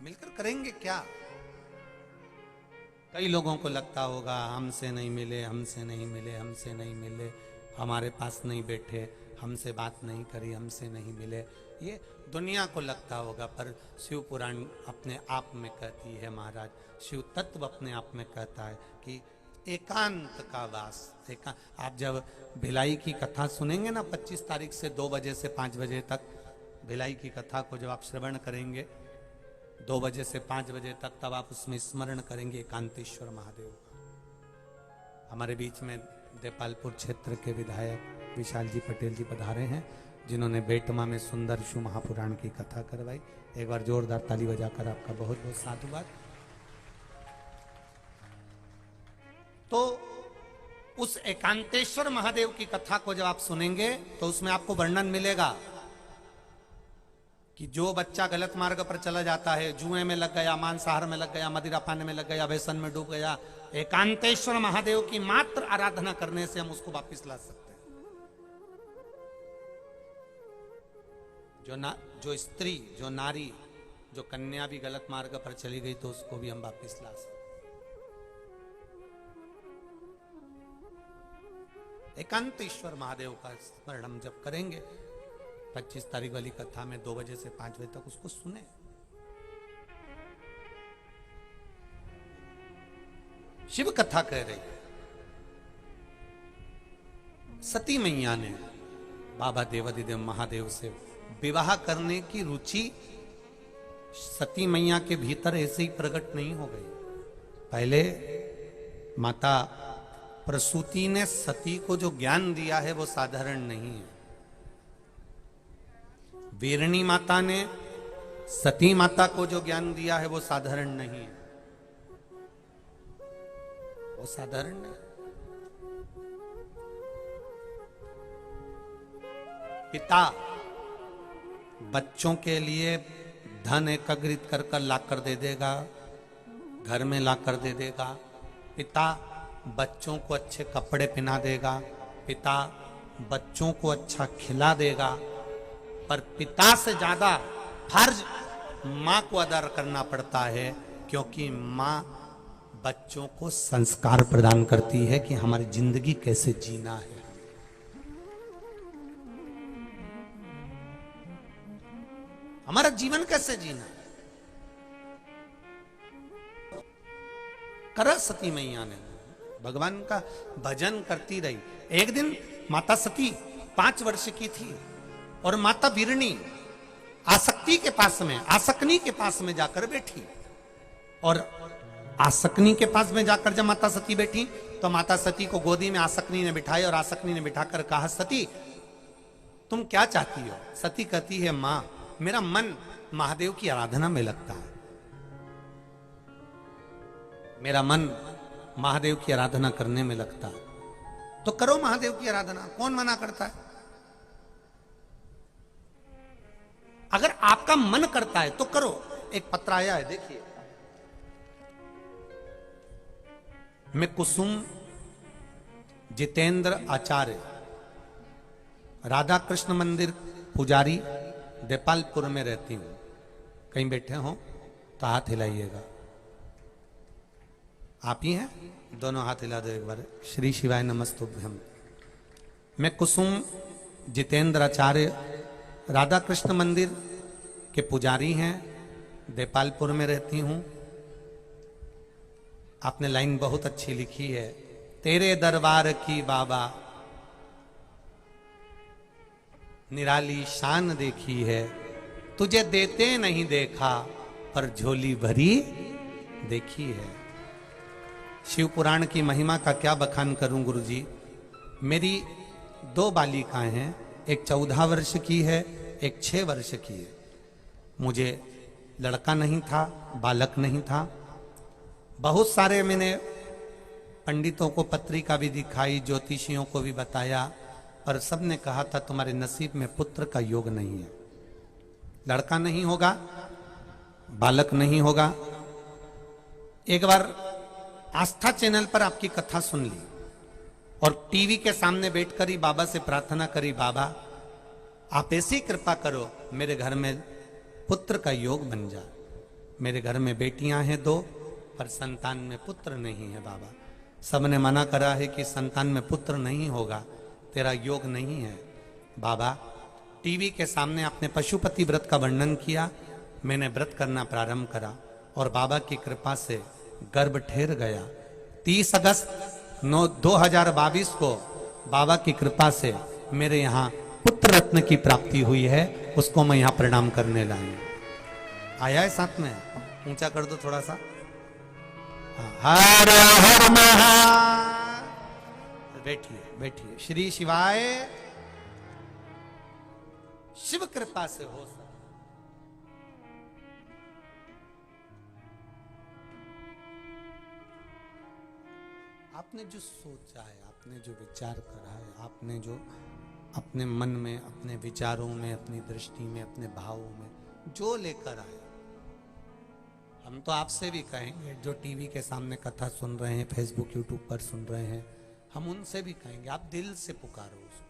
मिलकर करेंगे क्या? कई लोगों को लगता होगा हमसे नहीं मिले, हमसे नहीं मिले, हमसे नहीं मिले, हमारे पास नहीं बैठे, हमसे बात नहीं करी, हमसे नहीं मिले, ये दुनिया को लगता होगा। पर शिव पुराण अपने आप में कहती है, महाराज शिव तत्व अपने आप में कहता है कि एकांत का वास। आप जब भिलाई की कथा सुनेंगे ना, 25 तारीख से 2 बजे से 5 बजे तक भिलाई की कथा को जब आप श्रवण करेंगे 2 बजे से 5 बजे तक, तब आप उसमें स्मरण करेंगे एकांतेश्वर महादेव का। हमारे बीच में देपालपुर क्षेत्र के विधायक विशाल जी पटेल जी पधारे हैं, जिन्होंने बेटमा में सुंदर शिव महापुराण की कथा करवाई। एक बार जोरदार ताली बजाकर आपका बहुत बहुत साधुवाद। तो उस एकांतेश्वर महादेव की कथा को जब आप सुनेंगे तो उसमें आपको वर्णन मिलेगा कि जो बच्चा गलत मार्ग पर चला जाता है, जुए में लग गया, मांसाहार में लग गया, मदिरा पाने में लग गया, व्यसन में डूब गया, एकांतेश्वर महादेव की मात्र आराधना करने से हम उसको वापिस ला सकते हैं। जो स्त्री, जो नारी, जो कन्या भी गलत मार्ग पर चली गई तो उसको भी हम वापिस ला सकते हैं। एकांतेश्वर महादेव का स्मरण हम जब करेंगे 25 तारीख वाली कथा में 2 बजे से 5 बजे तक उसको सुने। शिव कथा कह रही है, सती मैया ने बाबा देवादिदेव महादेव से विवाह करने की रुचि सती मैया के भीतर ऐसे ही प्रकट नहीं हो गई। पहले माता प्रसूति ने सती को जो ज्ञान दिया है वो साधारण नहीं है। वीरणी माता ने सती माता को जो ज्ञान दिया है वो साधारण नहीं है, वो साधारण नहीं। पिता बच्चों के लिए धन एकत्रित कर कर लाकर दे देगा, घर में लाकर दे देगा। पिता बच्चों को अच्छे कपड़े पहना देगा, पिता बच्चों को अच्छा खिला देगा, पर पिता से ज्यादा फर्ज मां को अदा करना पड़ता है, क्योंकि मां बच्चों को संस्कार प्रदान करती है कि हमारी जिंदगी कैसे जीना है। हमारा जीवन कैसे जीना है। करा सती मैया ने, भगवान का भजन करती रही। एक दिन माता सती 5 वर्ष की थी और माता वीरणी आसक्ति के पास में, आसकनी के पास में जाकर बैठी। और आसकनी के पास में जाकर जब माता सती बैठी तो माता सती को गोदी में आसकनी ने बिठाई और आसकनी ने बिठाकर कहा, सती तुम क्या चाहती हो? सती कहती है, मां मेरा मन महादेव की आराधना में लगता है, मेरा मन महादेव की आराधना करने में लगता है। तो करो महादेव की आराधना, कौन मना करता है? अगर आपका मन करता है तो करो। एक पत्र आया है, देखिए। मैं कुसुम जितेंद्र आचार्य, राधा कृष्ण मंदिर पुजारी, देपालपुर में रहती हूं। कहीं बैठे हो तो हाथ हिलाइएगा। आप ही हैं? दोनों हाथ हिला दो एक बार। श्री शिवाय नमस्तुभ्यम। मैं कुसुम जितेंद्र आचार्य, राधा कृष्ण मंदिर के पुजारी हैं, देपालपुर में रहती हूं। आपने लाइन बहुत अच्छी लिखी है, तेरे दरबार की बाबा निराली शान देखी है, तुझे देते नहीं देखा पर झोली भरी देखी है। शिव पुराण की महिमा का क्या बखान करूं गुरुजी। मेरी 2 बालिकाएं हैं, एक 14 वर्ष की है, एक 6 वर्ष की है। मुझे लड़का नहीं था, बालक नहीं था। बहुत सारे मैंने पंडितों को पत्रिका भी दिखाई, ज्योतिषियों को भी बताया, और सबने कहा था तुम्हारे नसीब में पुत्र का योग नहीं है, लड़का नहीं होगा, बालक नहीं होगा। एक बार आस्था चैनल पर आपकी कथा सुन ली और टीवी के सामने बैठकर ही बाबा से प्रार्थना करी, बाबा आप ऐसी कृपा करो मेरे घर में पुत्र का योग बन जा। मेरे घर में बेटियां हैं 2 पर संतान में पुत्र नहीं है बाबा। सबने मना करा है कि संतान में पुत्र नहीं होगा, तेरा योग नहीं है। बाबा टीवी के सामने आपने पशुपति व्रत का वर्णन किया, मैंने व्रत करना प्रारंभ करा और बाबा की कृपा से गर्भ ठहर गया। 30 अगस्त 2022 को बाबा की कृपा से मेरे यहाँ पुत्र रत्न की प्राप्ति हुई है, उसको मैं यहाँ प्रणाम करने लाई। आया है साथ में, ऊंचा कर दो थोड़ा सा। हर हर महा, बैठिए बैठिए। श्री शिवाय, शिव कृपा से हो सकता। आपने जो सोचा है, आपने जो विचार करा है, आपने जो अपने मन में, अपने विचारों में, अपनी दृष्टि में, अपने भावों में जो लेकर आए, हम तो आपसे भी कहेंगे जो टीवी के सामने कथा सुन रहे हैं, फेसबुक यूट्यूब पर सुन रहे हैं, हम उनसे भी कहेंगे आप दिल से पुकारो उसको।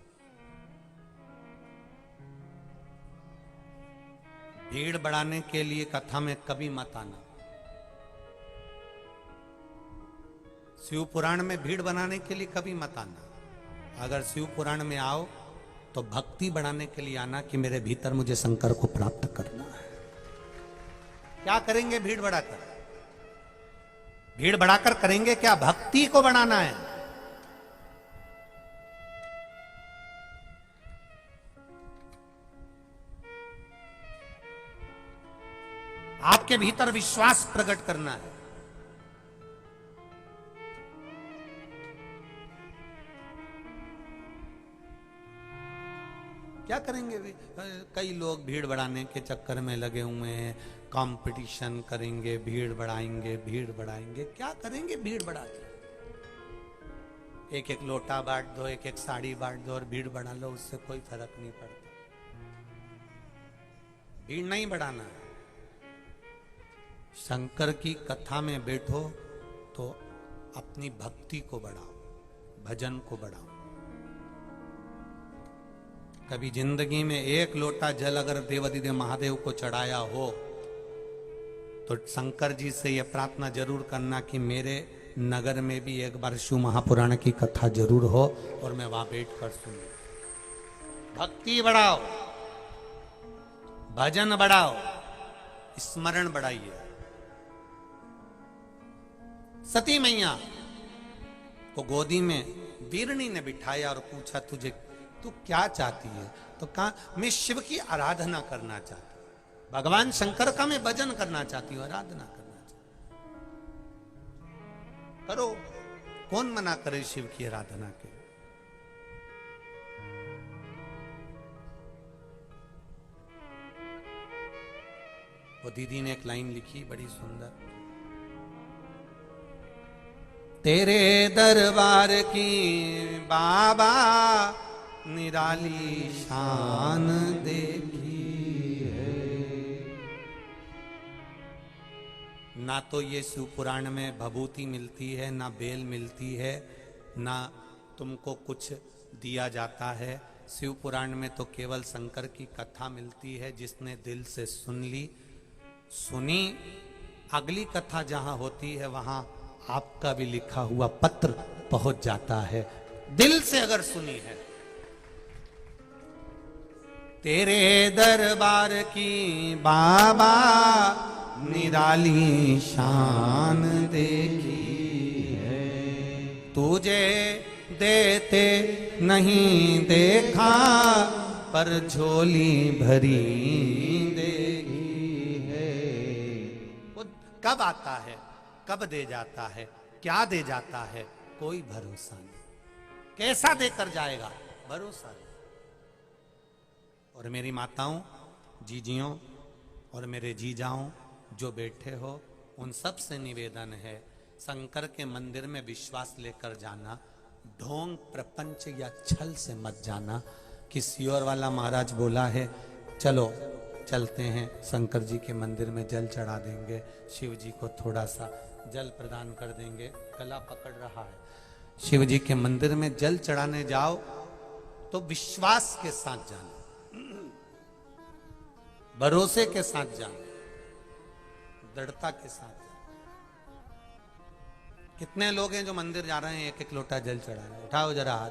भीड़ बढ़ाने के लिए कथा में कभी मत आना। शिव पुराण में भीड़ बनाने के लिए कभी मत आना। अगर शिव पुराण में आओ तो भक्ति बढ़ाने के लिए आना कि मेरे भीतर मुझे शंकर को प्राप्त करना है। क्या करेंगे भीड़ बढ़ाकर? भीड़ बढ़ाकर करेंगे क्या? भक्ति को बढ़ाना है। आपके भीतर विश्वास प्रकट करना है। क्या करेंगे? कई लोग भीड़ बढ़ाने के चक्कर में लगे हुए हैं, कंपटीशन करेंगे, भीड़ बढ़ाएंगे, भीड़ बढ़ाएंगे। क्या करेंगे भीड़ बढ़ा के? एक एक लोटा बांट दो, एक एक साड़ी बांट दो और भीड़ बढ़ा लो, उससे कोई फर्क नहीं पड़ता। भीड़ नहीं बढ़ाना है। शंकर की कथा में बैठो तो अपनी भक्ति को बढ़ाओ, भजन को बढ़ाओ। कभी जिंदगी में एक लोटा जल अगर देवाधिदेव महादेव को चढ़ाया हो तो शंकर जी से यह प्रार्थना जरूर करना कि मेरे नगर में भी एक बार शिव महापुराण की कथा जरूर हो और मैं वहां बैठ कर सुनूं। भक्ति बढ़ाओ, भजन बढ़ाओ, स्मरण बढ़ाइए। सती मैया को गोदी में वीरणी ने बिठाया और पूछा तुझे तू क्या चाहती है? तो कहा मैं शिव की आराधना करना चाहती हूं, भगवान शंकर का मैं भजन करना चाहती हूँ, आराधना करना चाहती हूं। करो, कौन मना करे शिव की आराधना के? वो दीदी ने एक लाइन लिखी बड़ी सुंदर, तेरे दरबार की बाबा निराली शान देखी है। ना तो ये शिव पुराण में भभूति मिलती है, ना बेल मिलती है, ना तुमको कुछ दिया जाता है। शिव पुराण में तो केवल शंकर की कथा मिलती है। जिसने दिल से सुन ली, सुनी, अगली कथा जहां होती है वहां आपका भी लिखा हुआ पत्र पहुंच जाता है, दिल से अगर सुनी है। तेरे दरबार की बाबा निराली शान देखी है, तुझे देते नहीं देखा पर झोली भरी देगी है। वो कब आता है, कब दे जाता है, क्या दे जाता है, कोई भरोसा नहीं। कैसा देकर जाएगा, भरोसा नहीं। और मेरी माताओं, जीजियों और मेरे जीजाओं जो बैठे हो, उन सब से निवेदन है, शंकर के मंदिर में विश्वास लेकर जाना, ढोंग प्रपंच या छल से मत जाना। किसी और वाला महाराज बोला है चलो चलते हैं शंकर जी के मंदिर में जल चढ़ा देंगे, शिव जी को थोड़ा सा जल प्रदान कर देंगे, गला पकड़ रहा है। शिव जी के मंदिर में जल चढ़ाने जाओ तो विश्वास के साथ जाना, भरोसे के साथ जाना, दृढ़ता के साथ जाना। कितने लोग हैं जो मंदिर जा रहे हैं एक एक लोटा जल चढ़ाने? उठाओ जरा हाथ।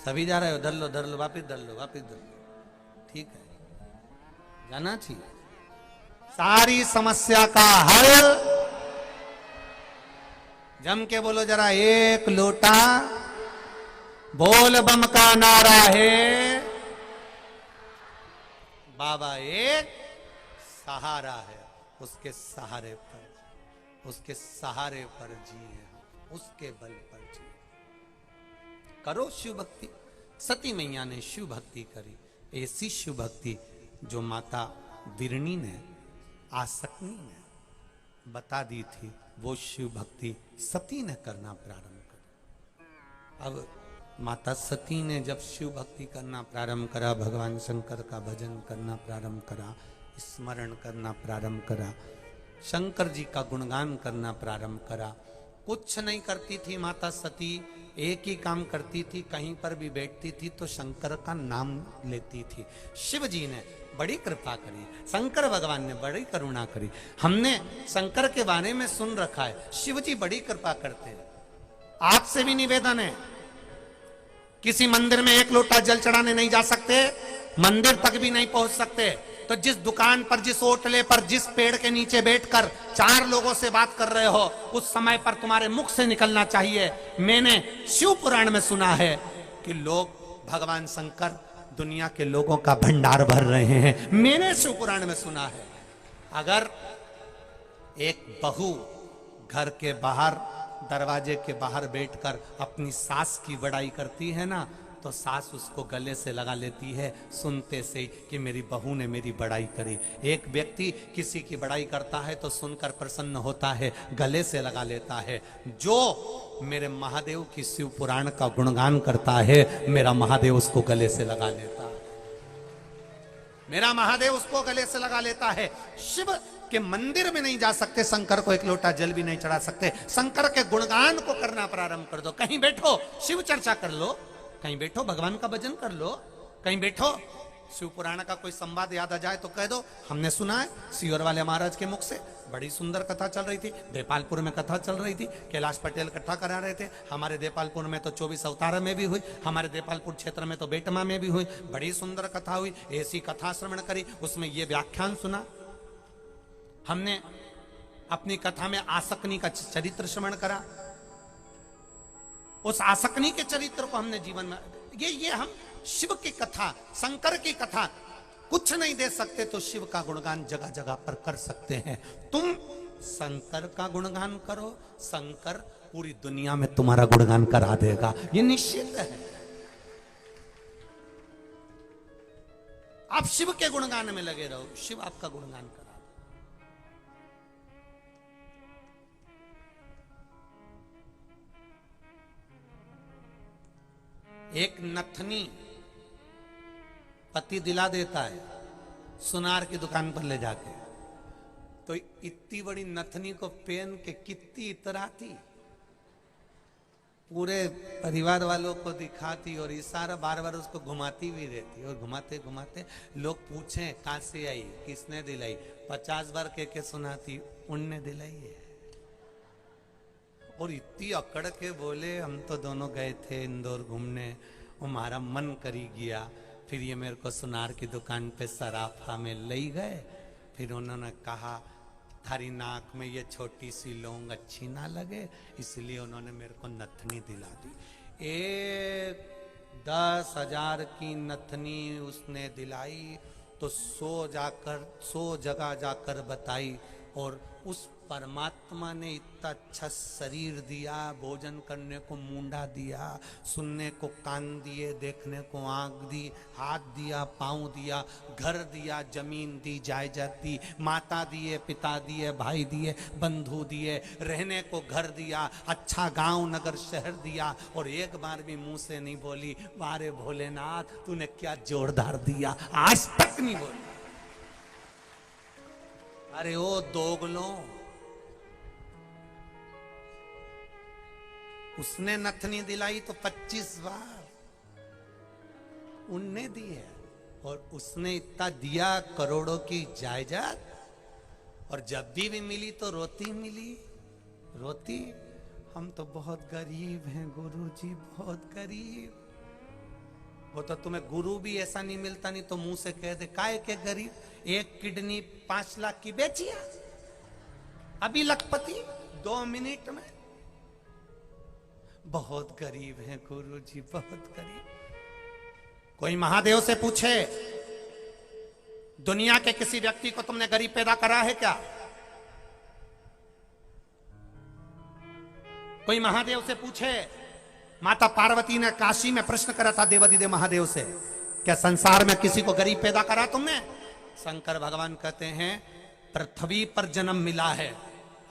सभी जा रहे हो? धर लो वापिस धर लो वापिस धर लो। ठीक है, जाना चाहिए। सारी समस्या का हल जम के बोलो जरा, एक लोटा बोल बम का नारा है, बाबा एक सहारा है, उसके सहारे पर जिए, उसके बल पर जिए। करो शिव भक्ति। सती मैया ने शिव भक्ति करी, ऐसी शिव भक्ति जो माता बिरणी ने, आसकनी ने बता दी थी, वो शिव भक्ति सती ने करना प्रारंभ कर। अब माता सती ने जब शिव भक्ति करना प्रारंभ करा, भगवान शंकर का भजन करना प्रारंभ करा, स्मरण करना प्रारंभ करा, शंकर जी का गुणगान करना प्रारंभ करा, कुछ नहीं करती थी माता सती, एक ही काम करती थी, कहीं पर भी बैठती थी तो शंकर का नाम लेती थी। शिव जी ने बड़ी कृपा करी, शंकर भगवान ने बड़ी करुणा करी। हमने शंकर के बारे में सुन रखा है, शिव जी बड़ी कृपा करते हैं। आपसे भी निवेदन है, किसी मंदिर में एक लोटा जल चढ़ाने नहीं जा सकते, मंदिर तक भी नहीं पहुंच सकते, तो जिस दुकान पर, जिस होटले पर, जिस पेड़ के नीचे बैठकर 4 लोगों से बात कर रहे हो, उस समय पर तुम्हारे मुख से निकलना चाहिए, मैंने शिव पुराण में सुना है कि लोग भगवान शंकर दुनिया के लोगों का भंडार भर रहे हैं। मैंने शिव पुराण में सुना है, अगर एक बहू घर के बाहर, दरवाजे के बाहर बैठकर अपनी सास की बड़ाई करती है ना, तो सास उसको गले से लगा लेती है सुनते से कि मेरी बहू ने मेरी बड़ाई करी। एक व्यक्ति किसी की बड़ाई करता है तो सुनकर प्रसन्न होता है, गले से लगा लेता है। जो मेरे महादेव की शिव पुराण का गुणगान करता है, मेरा महादेव उसको गले से लगा लेता है, मेरा महादेव उसको गले से लगा लेता है। शिव के मंदिर में नहीं जा सकते, शंकर को एक लोटा जल भी नहीं चढ़ा सकते, शंकर के गुणगान को करना प्रारंभ कर दो। कहीं बैठो शिव चर्चा कर लो, कहीं बैठो भगवान का भजन कर लो, कहीं बैठो शिव पुराण का कोई संवाद याद आ जाए तो कह दो हमने सुना है सियोर वाले महाराज के मुख से। बड़ी सुंदर कथा चल रही थी, देपालपुर में कथा चल रही थी, कैलाश पटेल कथा करा रहे थे। हमारे देपालपुर में तो 24 अवतार में भी हुई, हमारे देपालपुर क्षेत्र में तो बेटमा में भी हुई, बड़ी सुंदर कथा हुई। ऐसी कथा श्रवण करी, उसमें ये व्याख्यान सुना हमने, अपनी कथा में आसकनी का चरित्र श्रवण करा, उस आसकनी के चरित्र को हमने जीवन में, ये हम शिव की कथा, शंकर की कथा कुछ नहीं दे सकते तो शिव का गुणगान जगह जगह पर कर सकते हैं। तुम शंकर का गुणगान करो, शंकर पूरी दुनिया में तुम्हारा गुणगान करा देगा, ये निश्चित है। आप शिव के गुणगान में लगे रहो, शिव आपका गुणगान करा। एक नथनी पति दिला देता है सुनार की दुकान पर ले जाके, तो इतनी बड़ी नथनी को पहन के कितनी इतराती, पूरे परिवार वालों को दिखाती और इशारा बार बार उसको घुमाती भी रहती, और घुमाते घुमाते लोग पूछें कहां से आई, किसने दिलाई, 50 बार के सुनाती, उनने दिलाई है। और इतनी अकड़ के बोले, हम तो दोनों गए थे इंदौर घूमने, हमारा मन करी गया, फिर ये मेरे को सुनार की दुकान पे सराफा में ले गए, फिर उन्होंने कहा थारी नाक में ये छोटी सी लौंग अच्छी ना लगे, इसलिए उन्होंने मेरे को नथनी दिला दी। 10,000 की नथनी उसने दिलाई तो 100 जगह जाकर बताई और उस परमात्मा ने इतना अच्छा शरीर दिया, भोजन करने को मुंडा दिया, सुनने को कान दिए, देखने को आंख दी, हाथ दिया, पांव दिया, घर दिया, जमीन दी, जायदाद दी, माता दिए, पिता दिए, भाई दिए, बंधु दिए, रहने को घर दिया, अच्छा गांव नगर शहर दिया, और एक बार भी मुंह से नहीं बोली वारे भोलेनाथ तूने क्या जोरदार दिया, आज तक नहीं बोली। अरे ओ दोगलों, उसने नथनी दिलाई तो 25 बार उनने दी है, और उसने इतना दिया करोड़ों की जायदाद, और जब भी मिली तो रोती मिली, रोती हम तो बहुत गरीब हैं गुरुजी, बहुत गरीब। वो तो तुम्हें गुरु भी ऐसा नहीं मिलता, नहीं तो मुंह से कह दे काय के गरीब, एक किडनी 5 लाख की बेचिया, अभी लखपति 2 मिनट में। बहुत गरीब हैं गुरुजी, बहुत गरीब। कोई महादेव से पूछे दुनिया के किसी व्यक्ति को तुमने गरीब पैदा करा है क्या? कोई महादेव से पूछे, माता पार्वती ने काशी में प्रश्न करा था देवादिदेव महादेव से, क्या संसार में किसी को गरीब पैदा करा तुमने? शंकर भगवान कहते हैं पृथ्वी पर जन्म मिला है,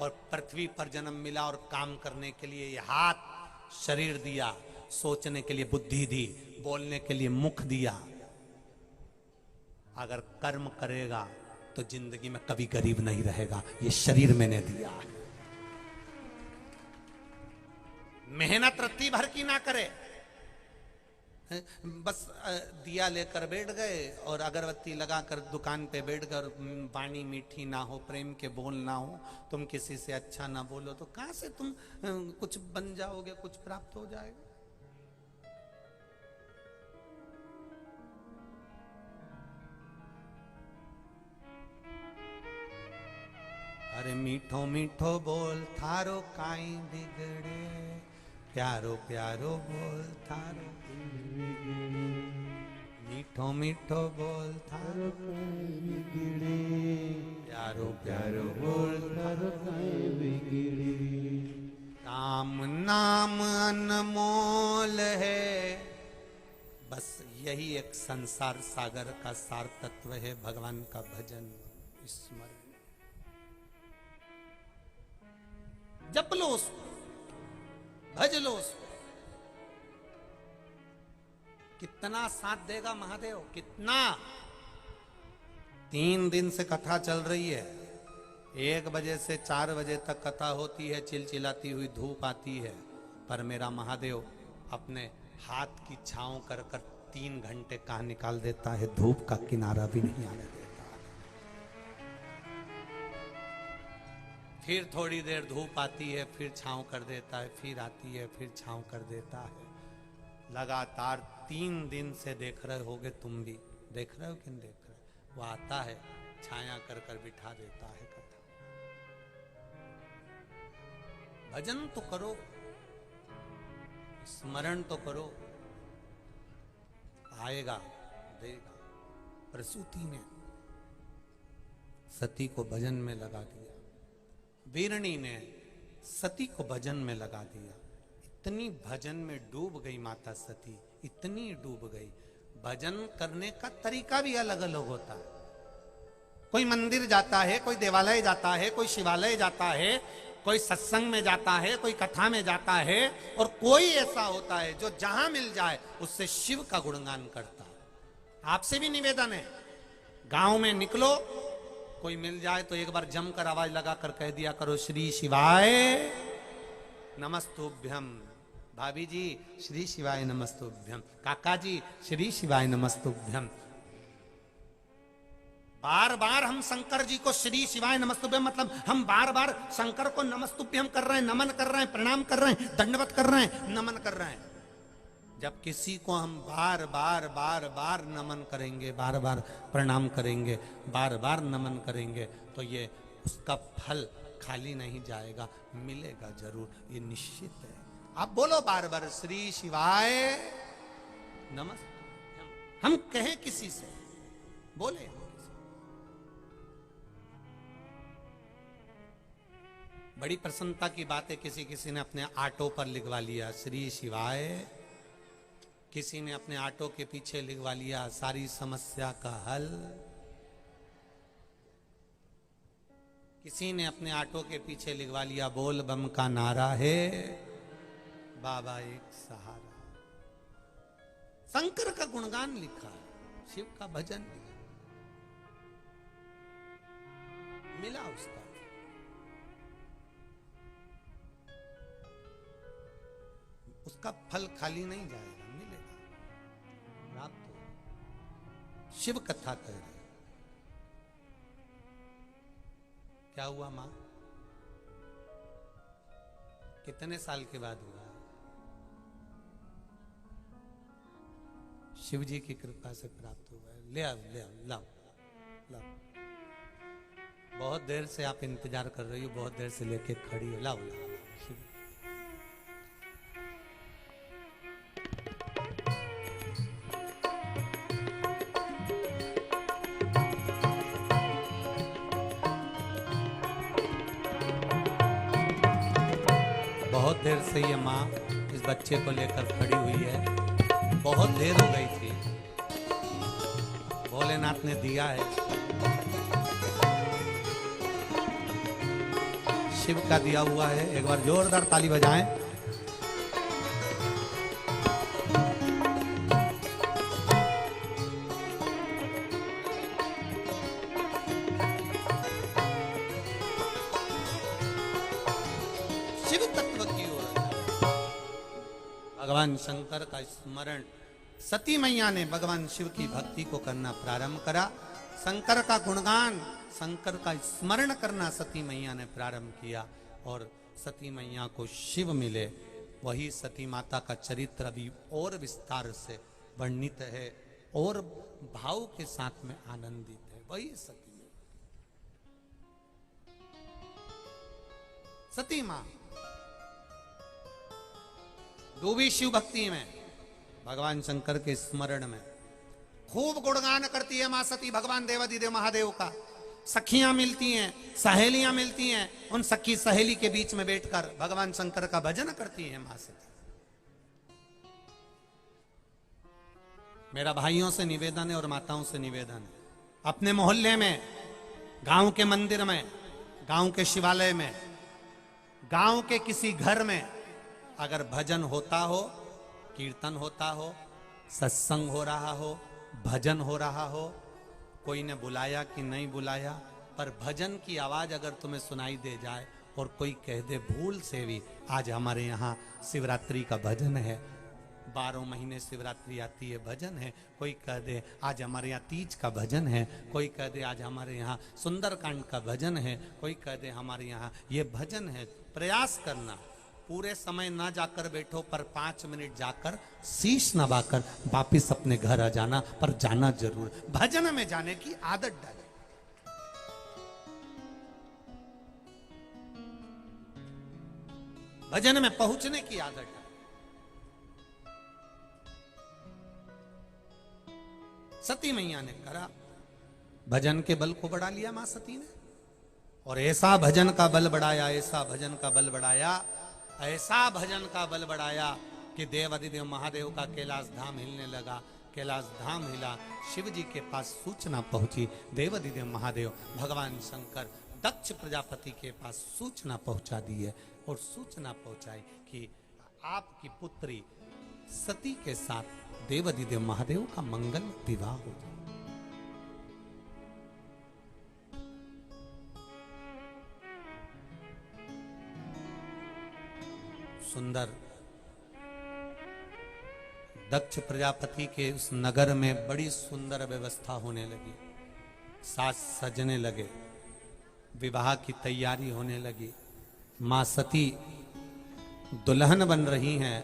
और पृथ्वी पर जन्म मिला और काम करने के लिए ये हाथ शरीर दिया, सोचने के लिए बुद्धि दी, बोलने के लिए मुख दिया। अगर कर्म करेगा तो जिंदगी में कभी गरीब नहीं रहेगा, ये शरीर मैंने दिया। मेहनत रत्ती भर की ना करे, बस दिया लेकर बैठ गए और अगरबत्ती लगाकर दुकान पे बैठ गए, वाणी मीठी ना हो, प्रेम के बोल ना हो, तुम किसी से अच्छा ना बोलो, तो कहां से तुम कुछ बन जाओगे, कुछ प्राप्त हो जाएगा? अरे मीठो मीठो बोल थारो काई बिगड़े, प्यारो प्यारो बोल थारो मीठो मीठो बोल थारो बिगड़े, प्यारो प्यारो बोल थारो बिगड़े। राम नाम अनमोल है, बस यही एक संसार सागर का सार तत्व है, भगवान का भजन स्मरण। जप लो उसको, भज लो उसको। कितना साथ देगा महादेव, कितना। 3 दिन से कथा चल रही है, 1 बजे से 4 बजे तक कथा होती है, चिलचिलाती हुई धूप आती है, पर मेरा महादेव अपने हाथ की छांव कर कर 3 घंटे कहाँ निकाल देता है, धूप का किनारा भी नहीं आने देता। फिर थोड़ी देर धूप आती है, फिर छांव कर देता है, फिर आती है, फिर छांव कर देता है। लगातार 3 दिन से देख रहे होगे, तुम भी देख रहे हो कि नहीं देख रहे? वो आता है, छाया कर कर बिठा देता है कथा। भजन तो करो, स्मरण तो करो, आएगा देगा। प्रसूति ने सती को भजन में लगा दिया, वीरणी ने सती को भजन में लगा दिया। इतनी भजन में डूब गई माता सती, इतनी डूब गई। भजन करने का तरीका भी अलग अलग होता है। कोई मंदिर जाता है, कोई देवालय जाता है, कोई शिवालय जाता है, कोई सत्संग में जाता है, कोई कथा में जाता है, और कोई ऐसा होता है जो जहां मिल जाए उससे शिव का गुणगान करता है। आपसे भी निवेदन है, गांव में निकलो, कोई मिल जाए तो एक बार जमकर आवाज लगाकर कह दिया करो, श्री शिवाय नमस्तुभ्यम। भाभी जी श्री शिवाय नमस्तुभ्यम, काका जी श्री शिवाय नमस्तुभ्यम। बार बार हम शंकर जी को श्री शिवाय नमस्तुभ्यम, मतलब हम बार बार शंकर को नमस्तुभ्यम कर रहे हैं, नमन कर रहे हैं, प्रणाम कर रहे हैं, दंडवत कर रहे हैं, नमन कर रहे हैं। जब किसी को हम बार बार बार बार नमन करेंगे, बार बार प्रणाम करेंगे, बार बार नमन करेंगे, तो ये उसका फल खाली नहीं जाएगा, मिलेगा जरूर, ये निश्चित है। आप बोलो बार बार श्री शिवाय नमस्ते। हम कहें किसी से, बोले बड़ी प्रसन्नता की बात है, किसी किसी ने अपने आटो पर लिखवा लिया श्री शिवाय, किसी ने अपने आटो के पीछे लिखवा लिया सारी समस्या का हल, किसी ने अपने आटो के पीछे लिखवा लिया बोल बम का नारा है, बाबा एक सहारा। शंकर का गुणगान लिखा, शिव का भजन लिखा, मिला उसका। उसका फल खाली नहीं जाएगा, मिलेगा, प्राप्त हो। शिव कथा कह रहे, क्या हुआ मां? कितने साल के बाद हुआ? शिव जी की कृपा से प्राप्त हुआ है। ले आओ, ले आओ, लाओ लाओ। बहुत देर से आप इंतजार कर रही हो, बहुत देर से लेके खड़ी हो, लाओ लाओ। शिव बहुत देर से ये माँ इस बच्चे को लेकर खड़ी हुई है, बहुत देर हो गई थी। भोलेनाथ ने दिया है, शिव का दिया हुआ है। एक बार जोरदार ताली बजाएं। शिव तत्व की ओर भगवान शंकर का स्मरण, सती मैया ने भगवान शिव की भक्ति को करना प्रारंभ करा। शंकर का गुणगान, शंकर का स्मरण करना सती मैया ने प्रारंभ किया और सती मैया को शिव मिले। वही सती माता का चरित्र अभी और विस्तार से वर्णित है और भाव के साथ में आनंदित है। वही सती मैया, सती मां डूबी शिव भक्ति में, भगवान शंकर के स्मरण में खूब गुणगान करती है मां सती भगवान देवाधिदेव महादेव का। सखियां मिलती हैं, सहेलियां मिलती हैं, उन सखी सहेली के बीच में बैठकर भगवान शंकर का भजन करती है मां सती। मेरा भाइयों से निवेदन है और माताओं से निवेदन है, अपने मोहल्ले में, गांव के मंदिर में, गांव के शिवालय में, गांव के किसी घर में अगर भजन होता हो, कीर्तन होता हो, सत्संग हो रहा हो, भजन हो रहा हो, कोई ने बुलाया कि नहीं बुलाया, पर भजन की आवाज अगर तुम्हें सुनाई दे जाए और कोई कह दे भूल से भी आज हमारे यहाँ शिवरात्रि का भजन है, 12 महीने शिवरात्रि आती है, भजन है, कोई कह दे आज हमारे यहाँ तीज का भजन है, कोई कह दे आज हमारे यहाँ सुंदरकांड का भजन है, कोई कह दे हमारे यहाँ ये भजन है, प्रयास करना। पूरे समय ना जाकर बैठो, पर 5 मिनट जाकर शीश नवाकर वापिस अपने घर आ जाना, पर जाना जरूर। भजन में जाने की आदत डाले। भजन में पहुंचने की आदत डाले। सती मैया ने करा, भजन के बल को बढ़ा लिया मां सती ने, और ऐसा भजन का बल बढ़ाया, ऐसा भजन का बल बढ़ाया, ऐसा भजन का बल बढ़ाया कि देवाधिदेव महादेव का कैलाश धाम हिलने लगा। कैलाश धाम हिला, शिव जी के पास सूचना पहुंची। देवाधिदेव महादेव भगवान शंकर दक्ष प्रजापति के पास सूचना पहुंचा दी है और सूचना पहुंचाई कि आपकी पुत्री सती के साथ देवाधिदेव महादेव का मंगल विवाह हो जाए। सुंदर दक्ष प्रजापति के उस नगर में बड़ी सुंदर व्यवस्था होने लगी, साज सजने लगे, विवाह की तैयारी होने लगी। मां सती दुल्हन बन रही हैं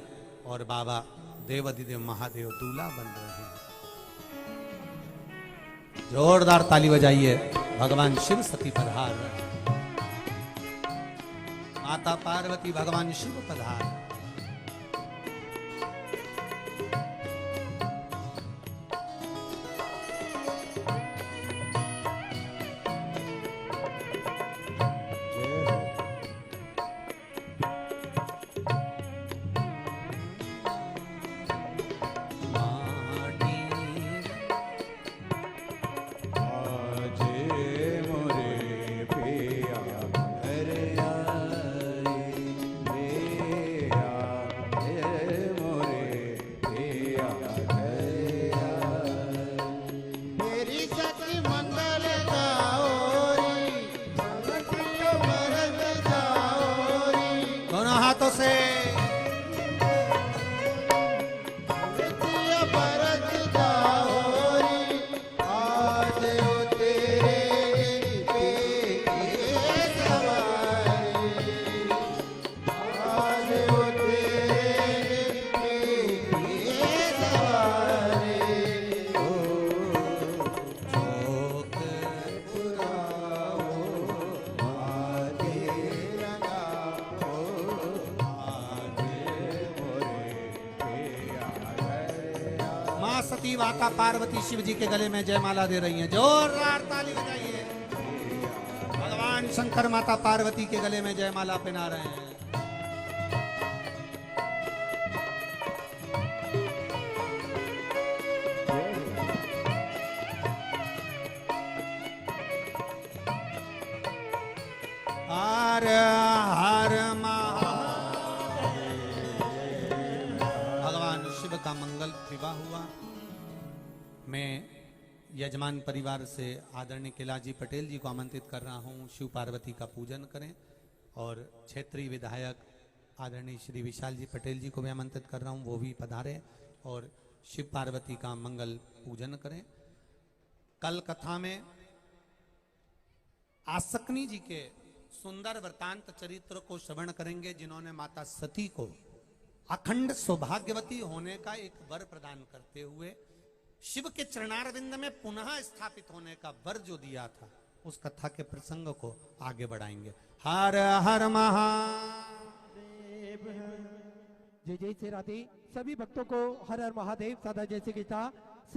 और बाबा देवाधिदेव महादेव दूल्हा बन रहे हैं। जोरदार ताली बजाइए, भगवान शिव सती पधार रहे, माता पार्वती भगवान शिव पधार। हाथों से। सती माता पार्वती शिव जी के गले में जयमाला दे रही हैं। जोरदार ताली बजाइए। भगवान शंकर माता पार्वती के गले में जयमाला पहना रहे हैं। हर हर महादेव। भगवान शिव का मंगल विवाह हुआ। मैं यजमान परिवार से आदरणीय कैलाश पटेल जी को आमंत्रित कर रहा हूं, शिव पार्वती का पूजन करें। और क्षेत्रीय विधायक आदरणीय श्री विशाल जी पटेल जी को भी आमंत्रित कर रहा हूं, वो भी पधारें और शिव पार्वती का मंगल पूजन करें। कल कथा में आसकनी जी के सुंदर वृतांत चरित्र को श्रवण करेंगे, जिन्होंने माता सती को अखंड सौभाग्यवती होने का एक वर प्रदान करते हुए शिव के चरणारविंद में पुनः स्थापित होने का वर जो दिया था, उस कथा के प्रसंग को आगे बढ़ाएंगे। हर हर महादेव। जय जय श्री राधे। सभी भक्तों को हर हर महादेव। सादा जैसे की था